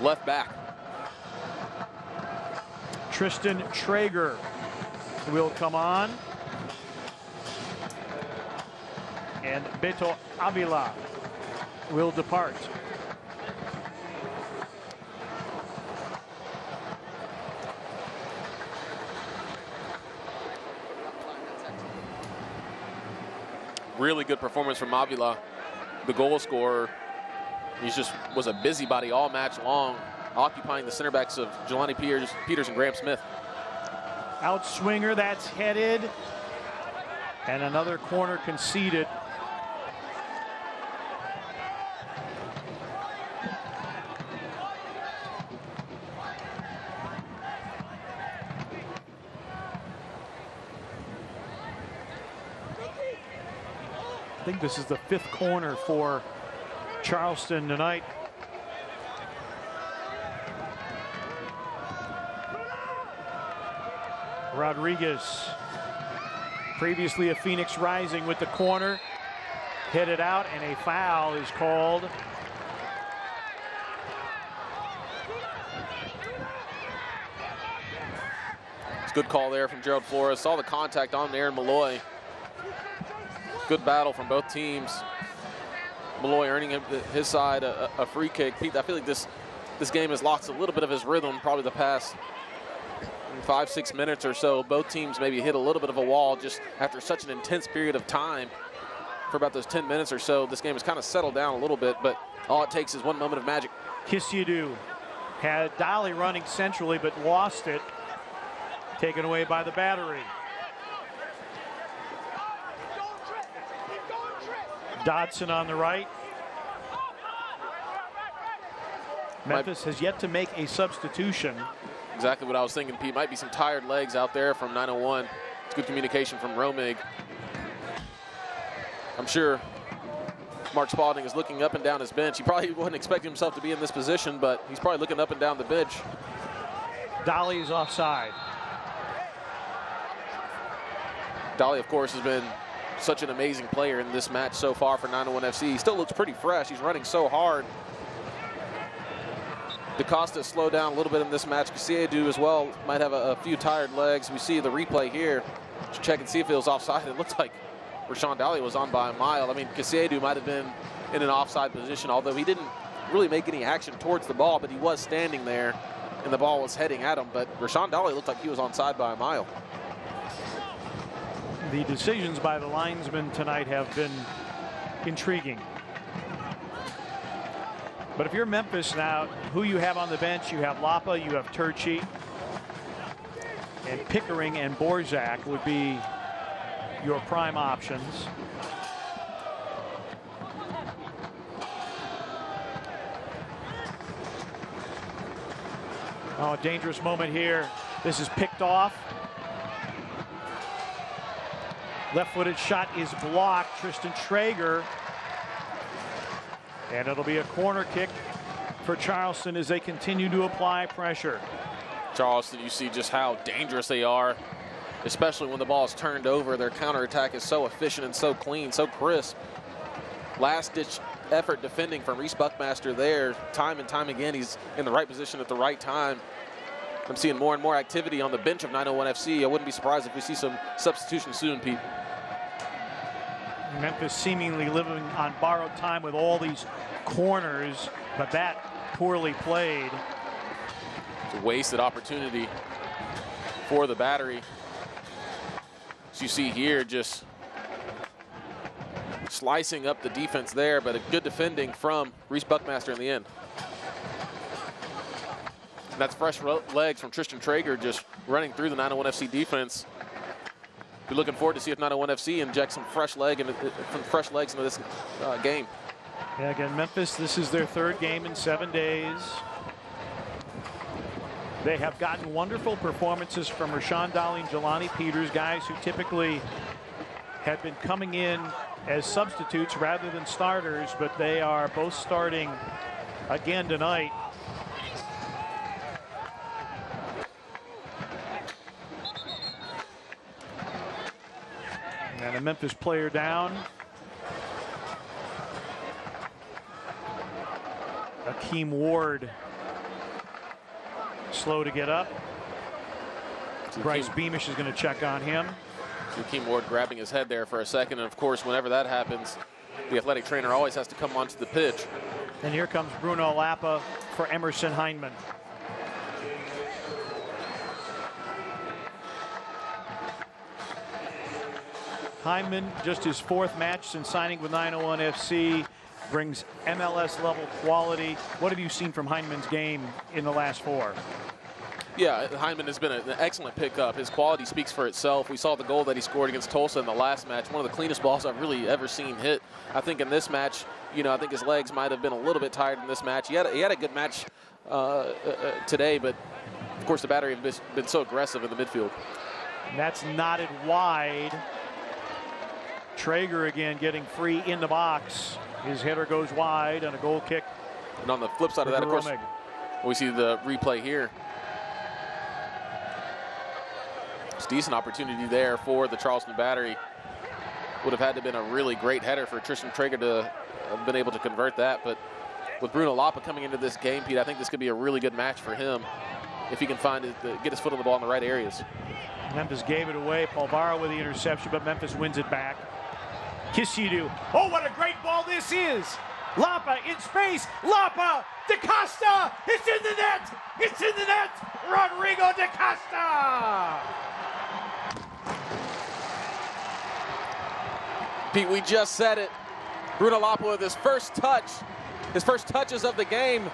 left back. Tristan Traeger will come on. And Beto Avila will depart. Really good performance from Avila, the goal scorer. He just was a busybody all match long, occupying the center backs of Jelani Peters and Graham Smith. Outswinger, that's headed. And another corner conceded. think this is the 5th corner for Charleston tonight. Rodriguez, previously a Phoenix Rising, with the corner, hit it out, and a foul is called. It's a good call there from Gerald Flores. Saw the contact on Aaron Malloy. Good battle from both teams. Malloy earning his side a free kick. Pete, I feel like this game has lost a little bit of his rhythm probably the past 5-6 minutes or so. Both teams maybe hit a little bit of a wall just after such an intense period of time. For about those 10 minutes or so, this game has kind of settled down a little bit, but all it takes is one moment of magic. Kisiadu had Dolly running centrally but lost it. Taken away by the Battery. Dodson on the right. Memphis has yet to make a substitution. Exactly what I was thinking, Pete. Might be some tired legs out there from 901. It's good communication from Romig. I'm sure Mark Spalding is looking up and down his bench. He probably wasn't expecting himself to be in this position, but he's probably looking up and down the bench. Dolly is offside. Dolly, of course, has been such an amazing player in this match so far for 901 FC. He still looks pretty fresh. He's running so hard. DaCosta slowed down a little bit in this match. Kisiadu as well might have a few tired legs. We see the replay here. Let's check and see if it was offside. It looks like Rashawn Dolly was on by a mile. I mean, Kisiadu might have been in an offside position, although he didn't really make any action towards the ball, but he was standing there and the ball was heading at him. But Rashawn Dolly looked like he was onside by a mile. The decisions by the linesmen tonight have been intriguing. But if you're Memphis now, who you have on the bench, you have Lapa, you have Turchi, and Pickering and Borzak would be your prime options. Oh, a dangerous moment here. This is picked off. Left-footed shot is blocked. Tristan Traeger. And it'll be a corner kick for Charleston as they continue to apply pressure. Charleston, you see just how dangerous they are, especially when the ball is turned over. Their counterattack is so efficient and so clean, so crisp. Last-ditch effort defending from Reese Buckmaster there. Time and time again, he's in the right position at the right time. I'm seeing more and more activity on the bench of 901 FC. I wouldn't be surprised if we see some substitutions soon, Pete. Memphis seemingly living on borrowed time with all these corners, but that poorly played. It's a wasted opportunity for the Battery. As you see here, just slicing up the defense there, but a good defending from Reese Buckmaster in the end. And that's fresh legs from Tristan Traeger just running through the 901 FC defense. Be looking forward to see if 901 FC injects some fresh legs into this game. Yeah, again, Memphis, this is their third game in 7 days. They have gotten wonderful performances from Rashawn Dolly and Jelani Peters, guys who typically had been coming in as substitutes rather than starters, but they are both starting again tonight. And a Memphis player down. Akeem Ward slow to get up. Bryce Beamish is going to check on him. Akeem Ward grabbing his head there for a second, and of course whenever that happens, the athletic trainer always has to come onto the pitch. And here comes Bruno Lapa for Emerson Heineman. Hyman, just his fourth match since signing with 901 FC, brings MLS level quality. What have you seen from Hyman's game in the last 4? Yeah, Hyman has been an excellent pickup. His quality speaks for itself. We saw the goal that he scored against Tulsa in the last match. One of the cleanest balls I've really ever seen hit. I think in this match, you know, I think his legs might have been a little bit tired in this match. He had a good match today, but of course the Battery have been so aggressive in the midfield. And that's knotted wide. Traeger again getting free in the box. His header goes wide and a goal kick. And on the flip side of that, of course, we see the replay here. It's a decent opportunity there for the Charleston Battery. Would have had to have been a really great header for Tristan Traeger to have been able to convert that. But with Bruno Lapa coming into this game, Pete, I think this could be a really good match for him if he can get his foot on the ball in the right areas. Memphis gave it away. Polvara with the interception, but Memphis wins it back. Kisidu. Oh, what a great ball this is! Lapa in space. Lapa! DaCosta! It's in the net! It's in the net! Rodrigo DaCosta! Pete, we just said it. Bruno Lapa with his first touches of the game.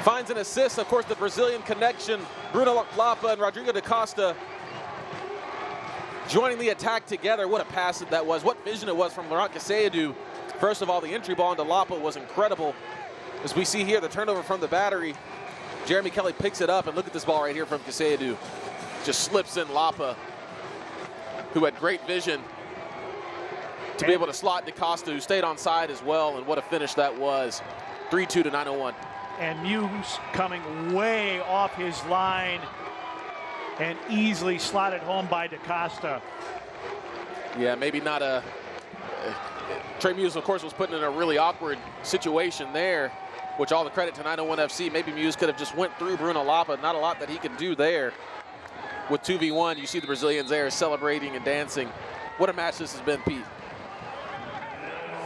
Finds an assist, of course, the Brazilian connection. Bruno Lapa and Rodrigo DaCosta joining the attack together. What a pass that was. What vision it was from Laurent Kaseyadou. First of all, the entry ball into Lapa was incredible. As we see here, the turnover from the Battery. Jeremy Kelly picks it up, and look at this ball right here from Kaseyadou. Just slips in Lapa, who had great vision to be able to slot DaCosta, who stayed on side as well, and what a finish that was. 3-2 to 901. And Muse coming way off his line and easily slotted home by DaCosta. Yeah, maybe not a... Trey Muse, of course, was put in a really awkward situation there, which all the credit to 901 FC. Maybe Muse could have just went through Bruno Lapa. Not a lot that he could do there. With 2v1, you see the Brazilians there celebrating and dancing. What a match this has been, Pete.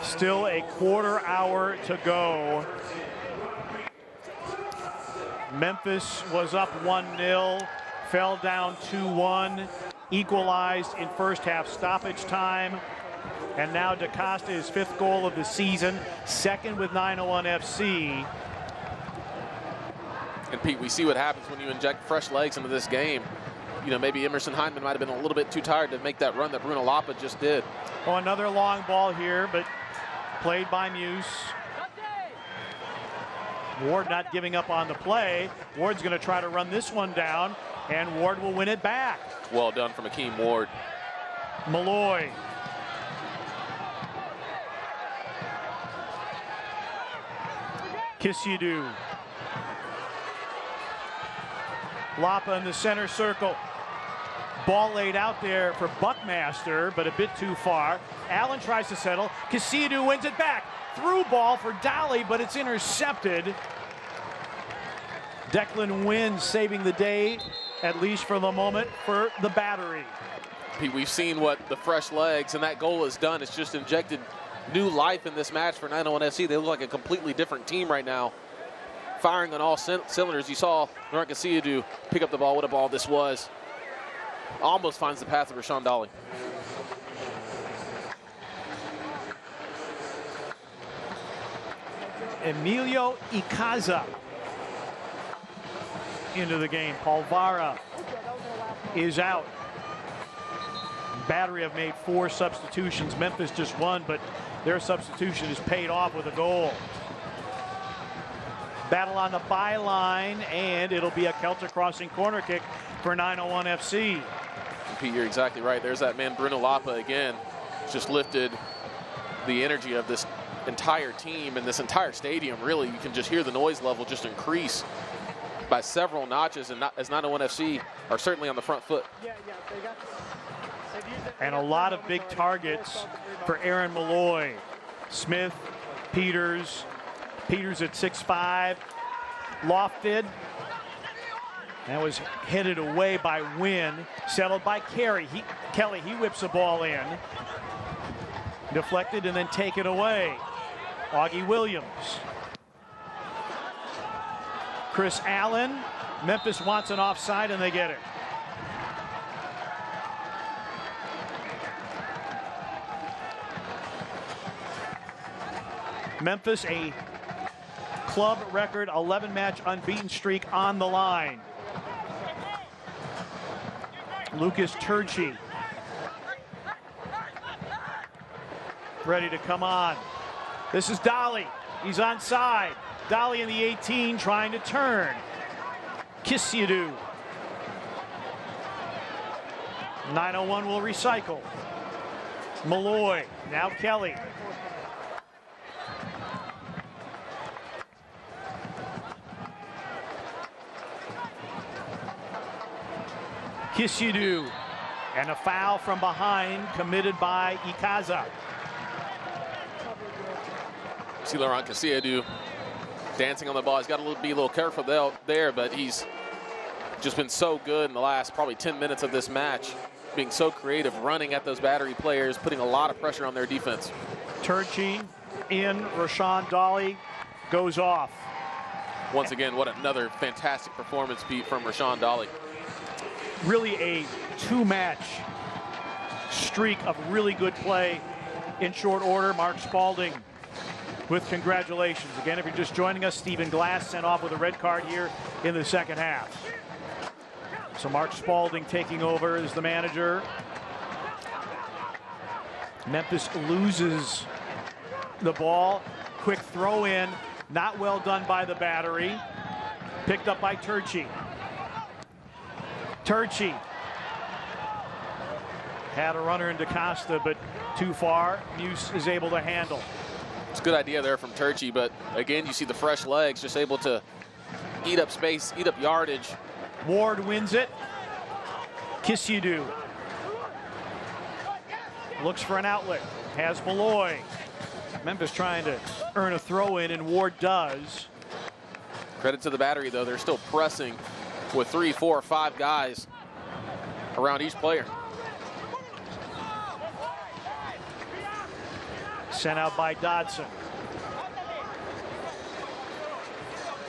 Still a quarter hour to go. Memphis was up 1-0, fell down 2-1, equalized in first half stoppage time. And now DaCosta, his 5th goal of the season, 2nd with 901 FC. And Pete, we see what happens when you inject fresh legs into this game. You know, maybe Emerson Hyndman might have been a little bit too tired to make that run that Bruno Lapa just did. Oh, another long ball here, but played by Muse. Ward not giving up on the play. Ward's going to try to run this one down, and Ward will win it back. Well done from Akeem Ward. Malloy. Kisidu. Lapa in the center circle. Ball laid out there for Buckmaster, but a bit too far. Allen tries to settle. Kisidu wins it back. Through ball for Dolly, but it's intercepted. Declan Wynn saving the day, at least for the moment, for the Battery. Pete, we've seen what the fresh legs and that goal has done. It's just injected new life in this match for 901 FC. They look like a completely different team right now, firing on all cylinders. You saw Laurent Kaseyadou pick up the ball. What a ball this was. Almost finds the path of Rashawn Dolly. Emilio Icaza into the game. Polvara is out. Battery have made 4 substitutions. Memphis just 1, but their substitution is paid off with a goal. Battle on the byline, and it'll be a Celtic crossing corner kick for 901 FC. Pete, you're exactly right. There's that man, Bruno Lapa, again. Just lifted the energy of this entire team and this entire stadium. Really, you can just hear the noise level just increase by several notches, and as 901 FC are certainly on the front foot. And a lot of big targets for Aaron Malloy. Smith, Peters at 6'5", lofted. That was headed away by Wynn, settled by Kelly. He whips the ball in. Deflected and then taken away. Augie Williams. Chris Allen. Memphis wants an offside and they get it. Memphis, a club record 11-match unbeaten streak on the line. Lucas Turchi ready to come on. This is Dolly. He's onside. Dolly in the 18 trying to turn. Kisidu. 901 will recycle. Malloy, now Kelly. Kisidu, and a foul from behind committed by Ikaza. See Laurent Kisidu dancing on the ball. He's got to be a little careful there, but he's just been so good in the last probably 10 minutes of this match, being so creative, running at those battery players, putting a lot of pressure on their defense. Turchi in, Rashawn Dolly goes off. Once again, what another fantastic performance, Pete, from Rashawn Dolly. Really a two-match streak of really good play in short order. Mark Spalding with congratulations. Again, if you're just joining us, Stephen Glass sent off with a red card here in the second half. So Mark Spalding taking over as the manager. Memphis loses the ball. Quick throw in, not well done by the battery. Picked up by Turchi. Turchi had a runner into Costa, but too far. Muse is able to handle. It's a good idea there from Turchi, but again, you see the fresh legs just able to eat up space, eat up yardage. Ward wins it. Kisidu looks for an outlet. Has Malloy. Memphis trying to earn a throw in, and Ward does. Credit to the battery, though. They're still pressing with 3, 4, 5 guys around each player. Sent out by Dodson.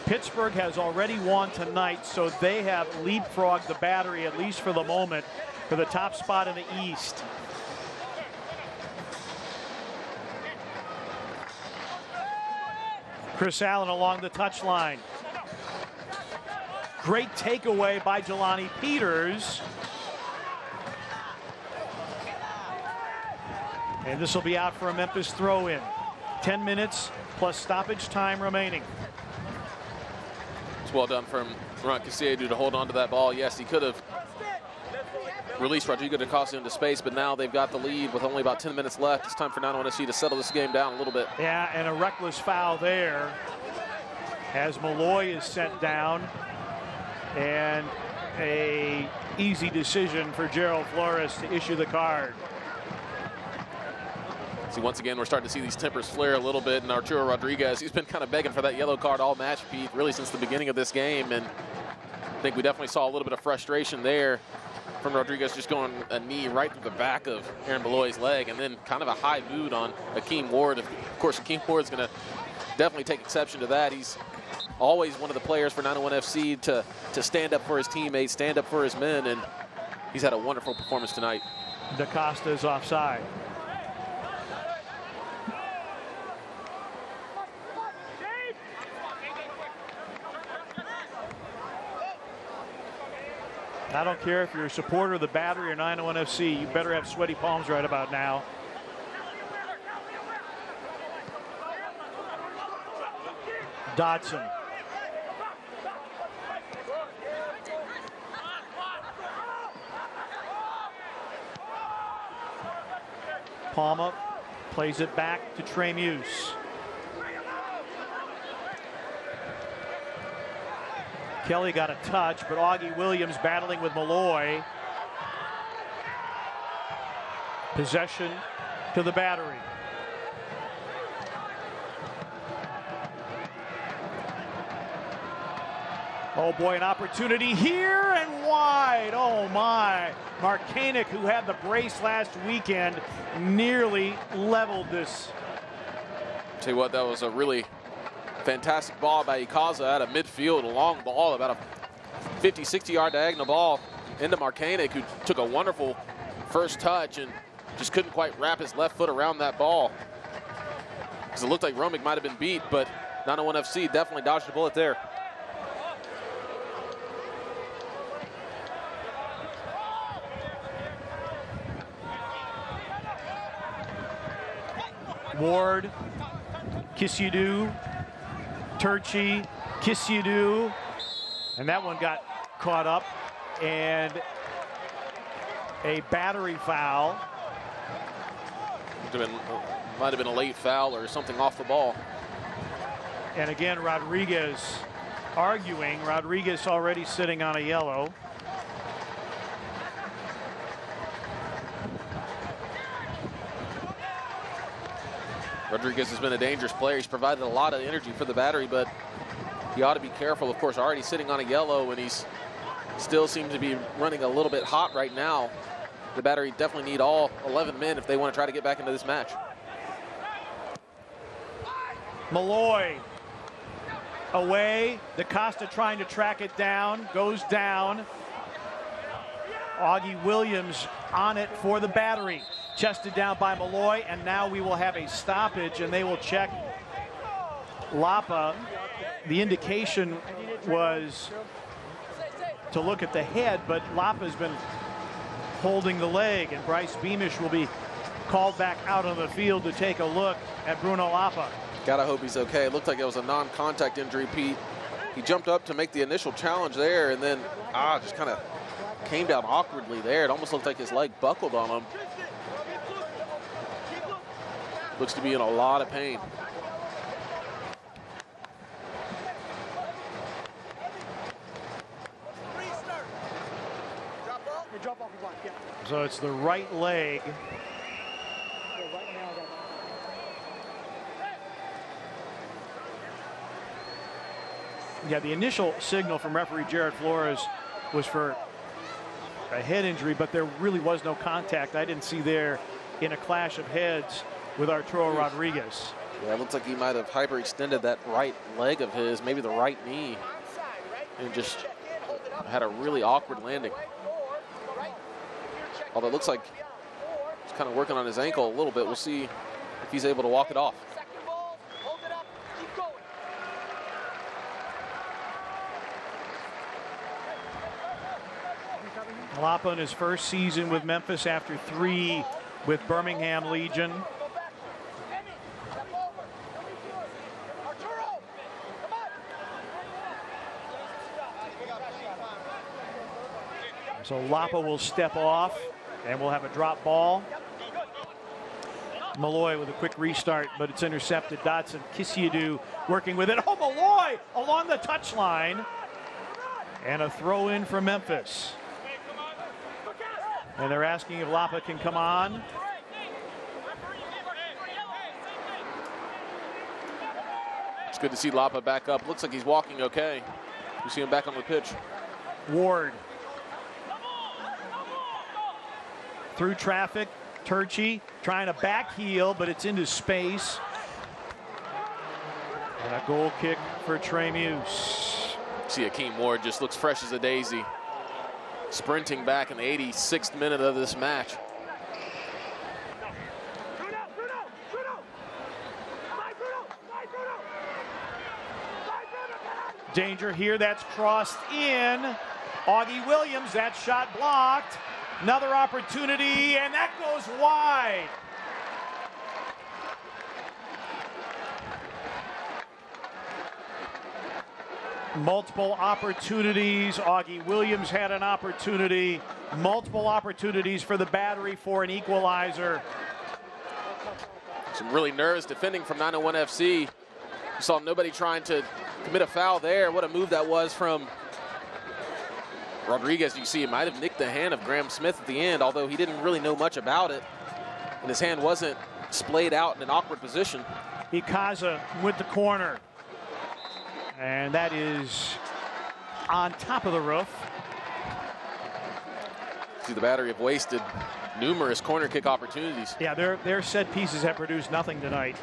Pittsburgh has already won tonight, so they have leapfrogged the battery, at least for the moment, for the top spot in the East. Chris Allen along the touchline. Great takeaway by Jelani Peters. And this will be out for a Memphis throw-in. 10 minutes plus stoppage time remaining. It's well done from Laurent Kisidu to hold on to that ball. Yes, he could have released Rodrigo da Costa into space, but now they've got the lead with only about 10 minutes left. It's time for 901 FC to settle this game down a little bit. Yeah, and a reckless foul there as Malloy is sent down. And a easy decision for Gerald Flores to issue the card. See, once again, we're starting to see these tempers flare a little bit, and Arturo Rodriguez, he's been kind of begging for that yellow card all match, Pete, really since the beginning of this game, and I think we definitely saw a little bit of frustration there from Rodriguez, just going a knee right through the back of Aaron Malloy's leg, and then kind of a high mood on Akeem Ward. Of course, Akeem Ward's going to definitely take exception to that. He's always one of the players for 901 FC to stand up for his teammates, stand up for his men, and he's had a wonderful performance tonight. Da Costa is offside. I don't care if you're a supporter of the Battery or 901 FC, you better have sweaty palms right about now. Dodson. Palma plays it back to Trey Muse. Kelly got a touch, but Augie Williams battling with Malloy. Possession to the Battery. Oh boy, an opportunity here and wide. Oh my. Markanek, who had the brace last weekend, nearly leveled this. Tell you what, that was a really fantastic ball by Ikaza out of midfield, a long ball, about a 50, 60-yard diagonal ball into Markanek, who took a wonderful first touch and just couldn't quite wrap his left foot around that ball. Because it looked like Romick might have been beat, but 901 FC definitely dodged a bullet there. Ward, Kisidu, Turchi, Kisidu, and that one got caught up, and a Battery foul. Might have been a late foul or something off the ball. And again, Rodriguez arguing. Rodriguez already sitting on a yellow. Rodriguez has been a dangerous player. He's provided a lot of energy for the Battery, but he ought to be careful. Of course, already sitting on a yellow, and he's still seems to be running a little bit hot right now. The Battery definitely need all 11 men if they want to try to get back into this match. Malloy away. DaCosta trying to track it down. Goes down. Augie Williams on it for the Battery. Chested down by Malloy, and now we will have a stoppage, and they will check Lapa. The indication was to look at the head, but Lapa's been holding the leg, and Bryce Beamish will be called back out on the field to take a look at Bruno Lapa. Gotta hope he's okay. It looked like it was a non-contact injury, Pete. He jumped up to make the initial challenge there, and then just kind of came down awkwardly there. It almost looked like his leg buckled on him. Looks to be in a lot of pain. So it's the right leg. Yeah, the initial signal from referee Jared Flores was for a head injury, but there really was no contact. I didn't see there in a clash of heads with Arturo Rodriguez. Yeah, it looks like he might have hyperextended that right leg of his, maybe the right knee, and just had a really awkward landing. Although it looks like he's kind of working on his ankle a little bit. We'll see if he's able to walk it off. Lapa in his first season with Memphis after 3 with Birmingham Legion. So Lapa will step off, and we'll have a drop ball. Malloy with a quick restart, but it's intercepted. Dotson, Kisiadu working with it. Oh, Malloy along the touchline. And a throw in for Memphis. And they're asking if Lapa can come on. It's good to see Lapa back up. Looks like he's walking okay. You see him back on the pitch. Ward. Through traffic. Turchi trying to back heel, but it's into space. And a goal kick for Trey Muse. See Akeem Ward just looks fresh as a daisy. Sprinting back in the 86th minute of this match. Danger here, that's crossed in. Augie Williams, that shot blocked. Another opportunity, and that goes wide. Multiple opportunities. Augie Williams had an opportunity. Multiple opportunities for the Battery for an equalizer. Some really nervous defending from 901 FC. You saw nobody trying to commit a foul there. What a move that was from Rodriguez. You see, he might have nicked the hand of Graham Smith at the end, although he didn't really know much about it. And his hand wasn't splayed out in an awkward position. Ikaza with the corner. And that is on top of the roof. See, the Battery have wasted numerous corner kick opportunities. Yeah, their set pieces have produced nothing tonight.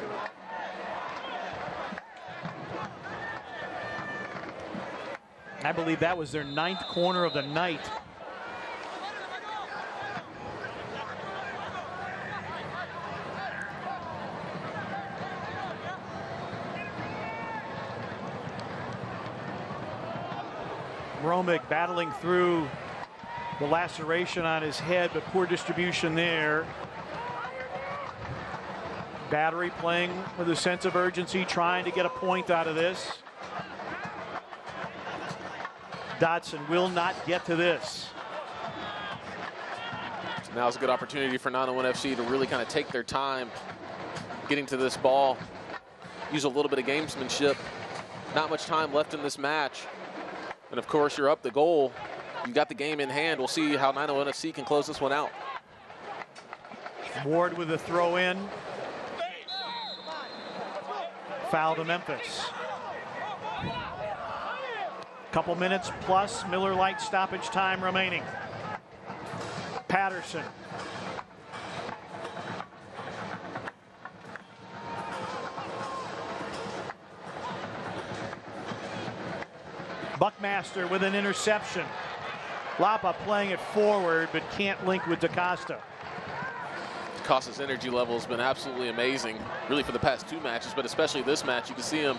I believe that was their 9th corner of the night. Romick battling through the laceration on his head, but poor distribution there. Battery playing with a sense of urgency, trying to get a point out of this. Dotson will not get to this. Now's a good opportunity for 901 FC to really kind of take their time getting to this ball, use a little bit of gamesmanship. Not much time left in this match. And of course, you're up the goal. You got the game in hand. We'll see how 901 FC can close this one out. Ward with a throw in. Foul to Memphis. Couple minutes plus Miller Lite stoppage time remaining. Patterson. Buckmaster with an interception. Lapa playing it forward, but can't link with DaCosta. DaCosta's energy level has been absolutely amazing, really for the past 2 matches, but especially this match. You can see him,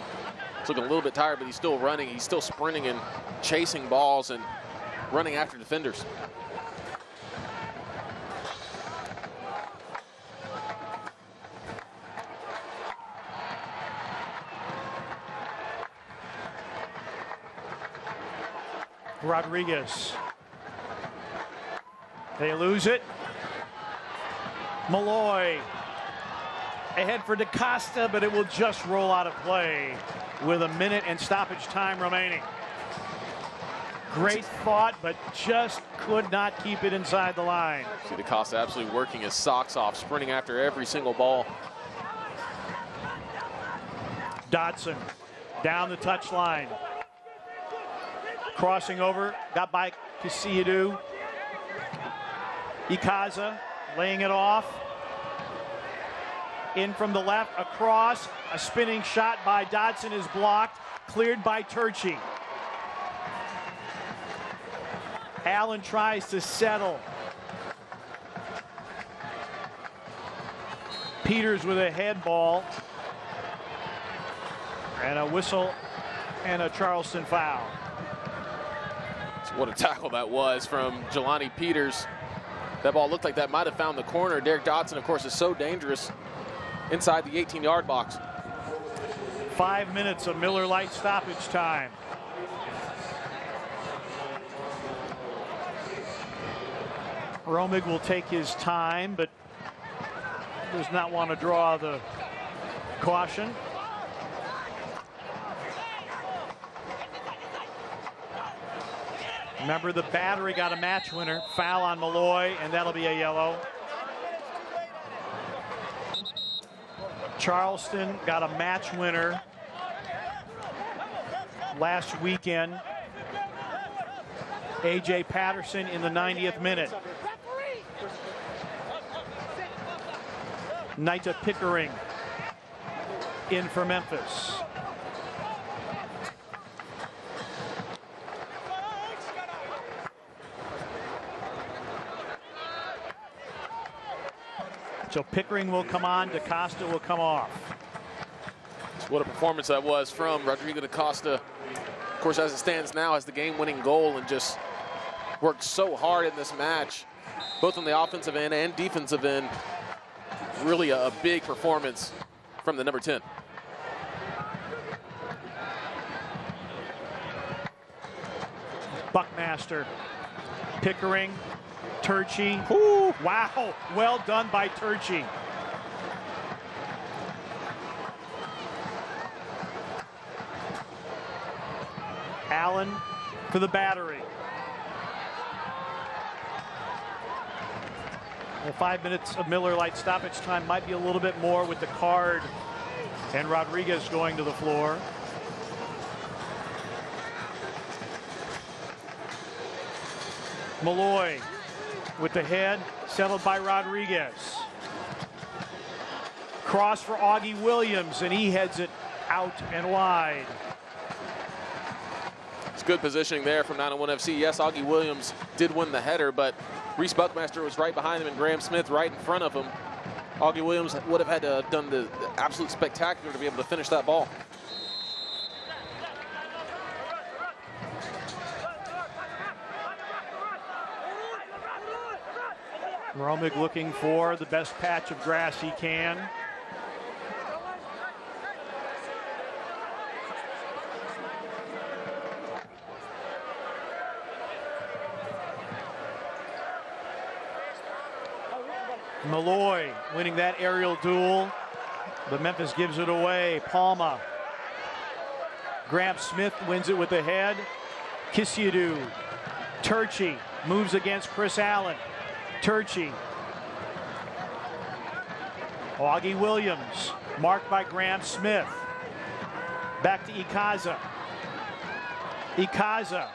he's looking a little bit tired, but he's still running. He's still sprinting and chasing balls and running after defenders. Rodriguez. They lose it. Malloy ahead for DaCosta, but it will just roll out of play with a minute and stoppage time remaining. Great thought, but just could not keep it inside the line. See DaCosta absolutely working his socks off, sprinting after every single ball. Dodson down the touchline. Crossing over, got by Casillo. Ikaza laying it off. In from the left, across. A spinning shot by Dodson is blocked. Cleared by Turchi. Allen tries to settle. Peters with a head ball. And a whistle and a Charleston foul. What a tackle that was from Jelani Peters. That ball looked like that might have found the corner. Derek Dodson, of course, is so dangerous inside the 18-yard box. 5 minutes of Miller Lite stoppage time. Romig will take his time, but does not want to draw the caution. Remember, the battery got a match winner. Foul on Malloy, and that'll be a yellow. Charleston got a match winner last weekend. A.J. Patterson in the 90th minute. Nita Pickering in for Memphis. So Pickering will come on, DaCosta will come off. What a performance that was from Rodrigo DaCosta. Of course, as it stands now, has the game-winning goal and just worked so hard in this match, both on the offensive end and defensive end. Really a big performance from the number 10. Buckmaster, Pickering, Turchi. Ooh, wow, well done by Turchi. Allen for the battery. Well, 5 minutes of Miller Lite stoppage time might be a little bit more with the card and Rodriguez going to the floor. Malloy with the head, settled by Rodriguez. Cross for Augie Williams, and he heads it out and wide. It's good positioning there from 901 FC. Yes, Augie Williams did win the header, but Reese Buckmaster was right behind him and Graham Smith right in front of him. Augie Williams would have had to have done the absolute spectacular to be able to finish that ball. Romig looking for the best patch of grass he can. Malloy winning that aerial duel, but Memphis gives it away. Palma. Graham Smith wins it with the head. Kisiadu. Turchi moves against Chris Allen. Turchi. Augie Williams, marked by Graham Smith. Back to Ikaza. Ikaza.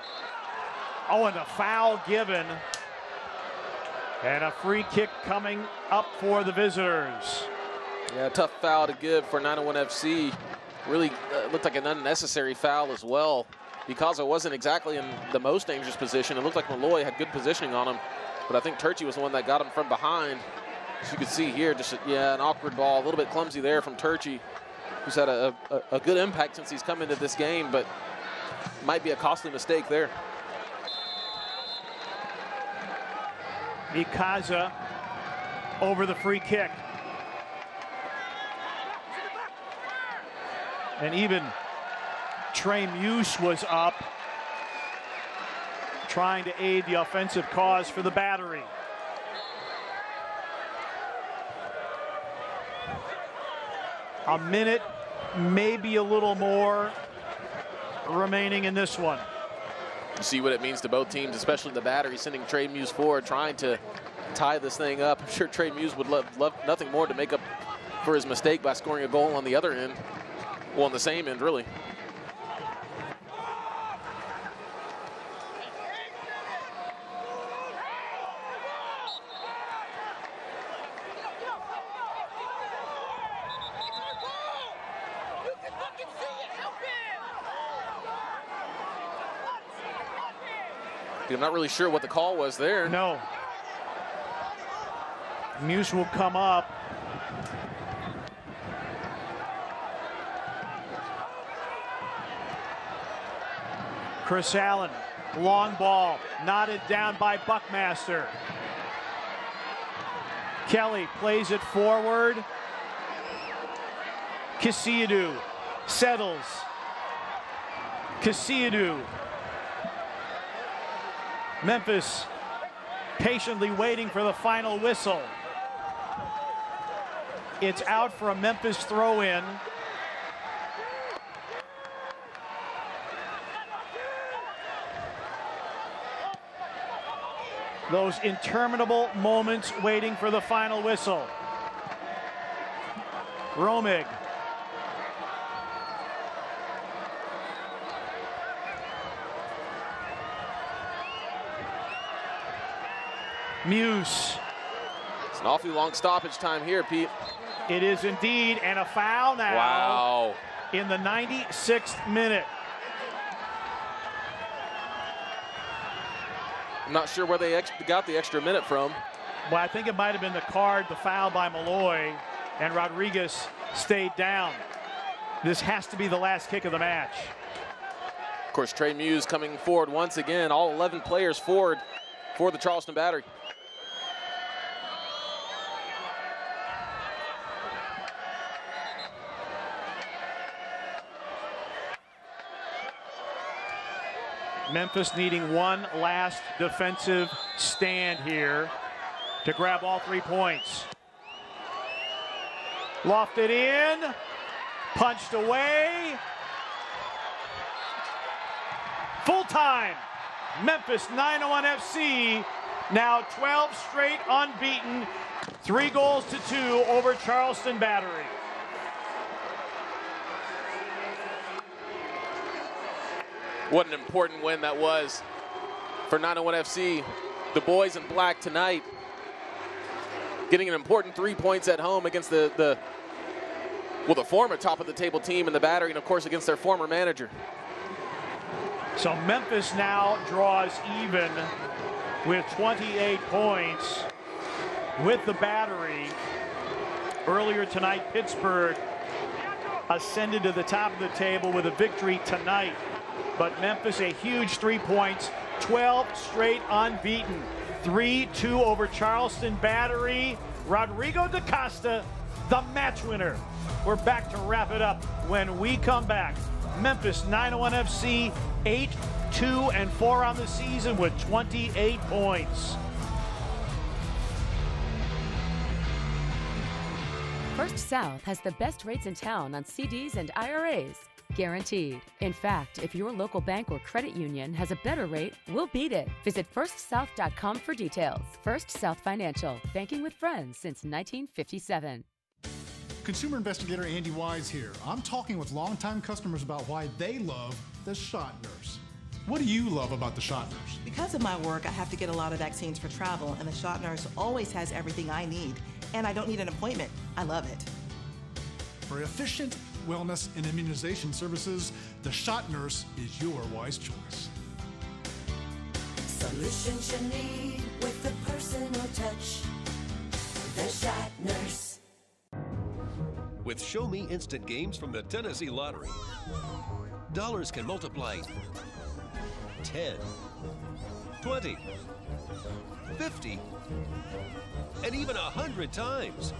Oh, and a foul given. And a free kick coming up for the visitors. Yeah, tough foul to give for 901 FC. Really looked like an unnecessary foul as well. Ikaza wasn't exactly in the most dangerous position. It looked like Malloy had good positioning on him, but I think Turchi was the one that got him from behind. As you can see here, just an awkward ball, a little bit clumsy there from Turchi, who's had a good impact since he's come into this game, but might be a costly mistake there. Ikaza over the free kick. And even Trey Muse was up, trying to aid the offensive cause for the Battery. A minute, maybe a little more remaining in this one. You see what it means to both teams, especially the Battery, sending Trey Muse forward, trying to tie this thing up. I'm sure Trey Muse would love nothing more to make up for his mistake by scoring a goal on the other end. Well, on the same end, really. I'm not really sure what the call was there. No. Muse will come up. Chris Allen, long ball, knotted down by Buckmaster. Kelly plays it forward. Kisiadu settles. Kisiadu. Memphis patiently waiting for the final whistle. It's out for a Memphis throw-in. Those interminable moments waiting for the final whistle. Romig. Muse. It's an awfully long stoppage time here, Pete. It is indeed, and a foul now. Wow. In the 96th minute. I'm not sure where they got the extra minute from. Well, I think it might have been the card, the foul by Malloy, and Rodriguez stayed down. This has to be the last kick of the match. Of course, Trey Muse coming forward once again, all 11 players forward for the Charleston Battery. Memphis needing one last defensive stand here to grab all 3 points. Lofted in, punched away. Full time. Memphis 901 FC now 12 straight unbeaten, 3-2 over Charleston Battery. What an important win that was for 901 FC. The boys in black tonight getting an important 3 points at home against the former top of the table team in the Battery, and of course against their former manager. So Memphis now draws even with 28 points with the Battery. Earlier tonight, Pittsburgh ascended to the top of the table with a victory tonight. But Memphis, a huge 3 points, 12 straight unbeaten. 3-2 over Charleston Battery. Rodrigo DaCosta, the match winner. We're back to wrap it up when we come back. Memphis 901 FC 8-2-4 on the season with 28 points. First South has the best rates in town on CDs and IRAs. Guaranteed. In fact, if your local bank or credit union has a better rate, we'll beat it. Visit firstsouth.com for details. First South Financial, banking with friends since 1957. Consumer investigator Andy Wise here. I'm talking with longtime customers about why they love the Shot Nurse. What do you love about the Shot Nurse? Because of my work, I have to get a lot of vaccines for travel, and the Shot Nurse always has everything I need. And I don't need an appointment. I love it. For efficient wellness and immunization services, the Shot Nurse is your wise choice. Solutions you need with the personal touch. The Shot Nurse. With Show Me Instant games from the Tennessee Lottery, dollars can multiply 10, 20, 50, and even 100 times.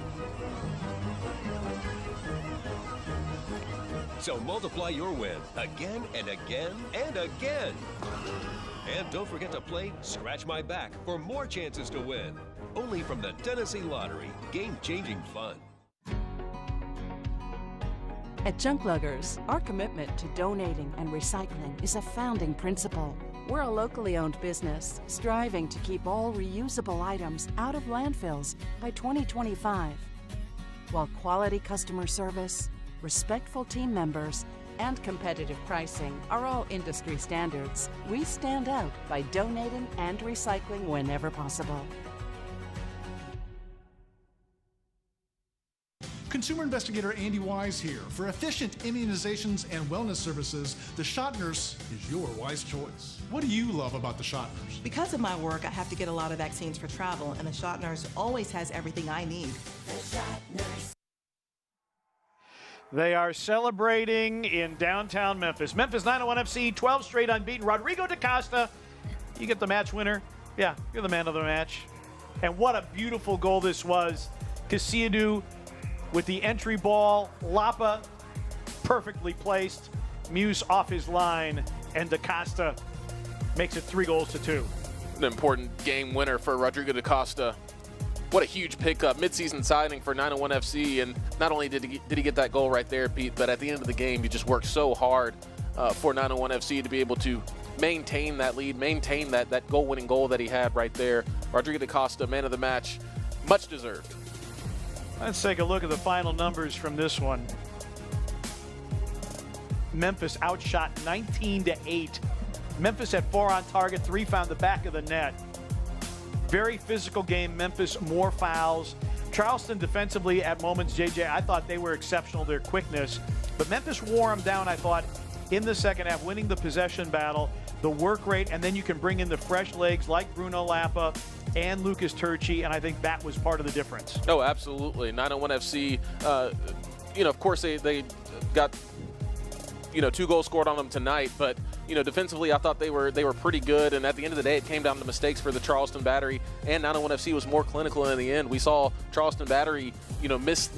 So multiply your win again and again and again. And don't forget to play Scratch My Back for more chances to win. Only from the Tennessee Lottery, game-changing fun. At Junk Luggers, our commitment to donating and recycling is a founding principle. We're a locally owned business, striving to keep all reusable items out of landfills by 2025. While quality customer service, respectful team members, and competitive pricing are all industry standards, we stand out by donating and recycling whenever possible. Consumer investigator Andy Wise here. For efficient immunizations and wellness services, the Shot Nurse is your wise choice. What do you love about the Shot Nurse? Because of my work, I have to get a lot of vaccines for travel, and the Shot Nurse always has everything I need. The Shot Nurse. They are celebrating in downtown Memphis. Memphis 901 FC, 12 straight unbeaten. Rodrigo DaCosta, you get the match winner. Yeah, you're the man of the match. And what a beautiful goal this was. Casiadu with the entry ball. Lapa perfectly placed. Muse off his line. And DaCosta makes it 3-2. An important game winner for Rodrigo DaCosta. What a huge pickup, midseason signing for 901 FC, and not only did he get that goal right there, Pete, but at the end of the game, he just worked so hard for 901 FC to be able to maintain that lead, maintain that goal-winning goal that he had right there. Rodrigo DaCosta, man of the match, much deserved. Let's take a look at the final numbers from this one. Memphis outshot 19-8. Memphis had 4 on target, 3 found the back of the net. Very physical game. Memphis, more fouls. Charleston defensively at moments, JJ, I thought they were exceptional, their quickness. But Memphis wore them down, I thought, in the second half, winning the possession battle, the work rate, and then you can bring in the fresh legs like Bruno Lapa and Lucas Turchi, and I think that was part of the difference. Oh, absolutely. 901 FC, of course they got 2 goals scored on them tonight, but defensively I thought they were pretty good, and at the end of the day it came down to mistakes for the Charleston Battery, and 901 FC was more clinical in the end. We saw Charleston Battery miss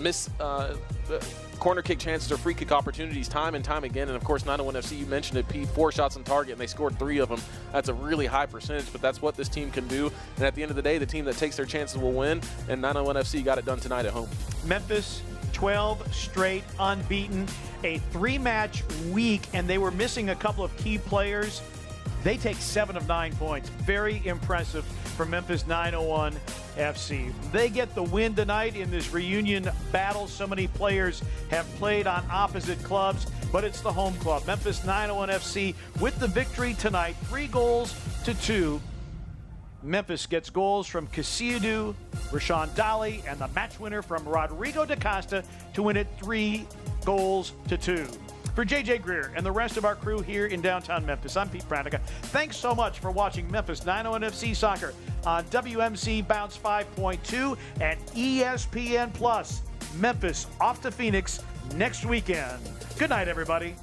corner kick chances or free kick opportunities time and time again, and of course 901 FC, you mentioned it, Pete, 4 shots on target and they scored 3 of them. That's a really high percentage, but that's what this team can do, and at the end of the day the team that takes their chances will win, and 901 FC got it done tonight at home. Memphis 12 straight unbeaten, a 3-match week, and they were missing a couple of key players. They take 7 of 9 points. Very impressive for Memphis 901 FC. They get the win tonight in this reunion battle. So many players have played on opposite clubs, but it's the home club. Memphis 901 FC with the victory tonight, 3-2. Memphis gets goals from Casiadu, Rashawn Dolly, and the match winner from Rodrigo DaCosta to win it 3-2. For JJ Greer and the rest of our crew here in downtown Memphis, I'm Pete Pranica. Thanks so much for watching Memphis 901 FC Soccer on WMC Bounce 5.2 and ESPN Plus. Memphis off to Phoenix next weekend. Good night, everybody.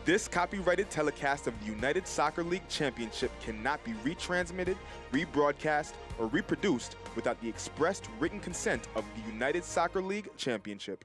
This copyrighted telecast of the United Soccer League Championship cannot be retransmitted, rebroadcast, or reproduced without the expressed written consent of the United Soccer League Championship.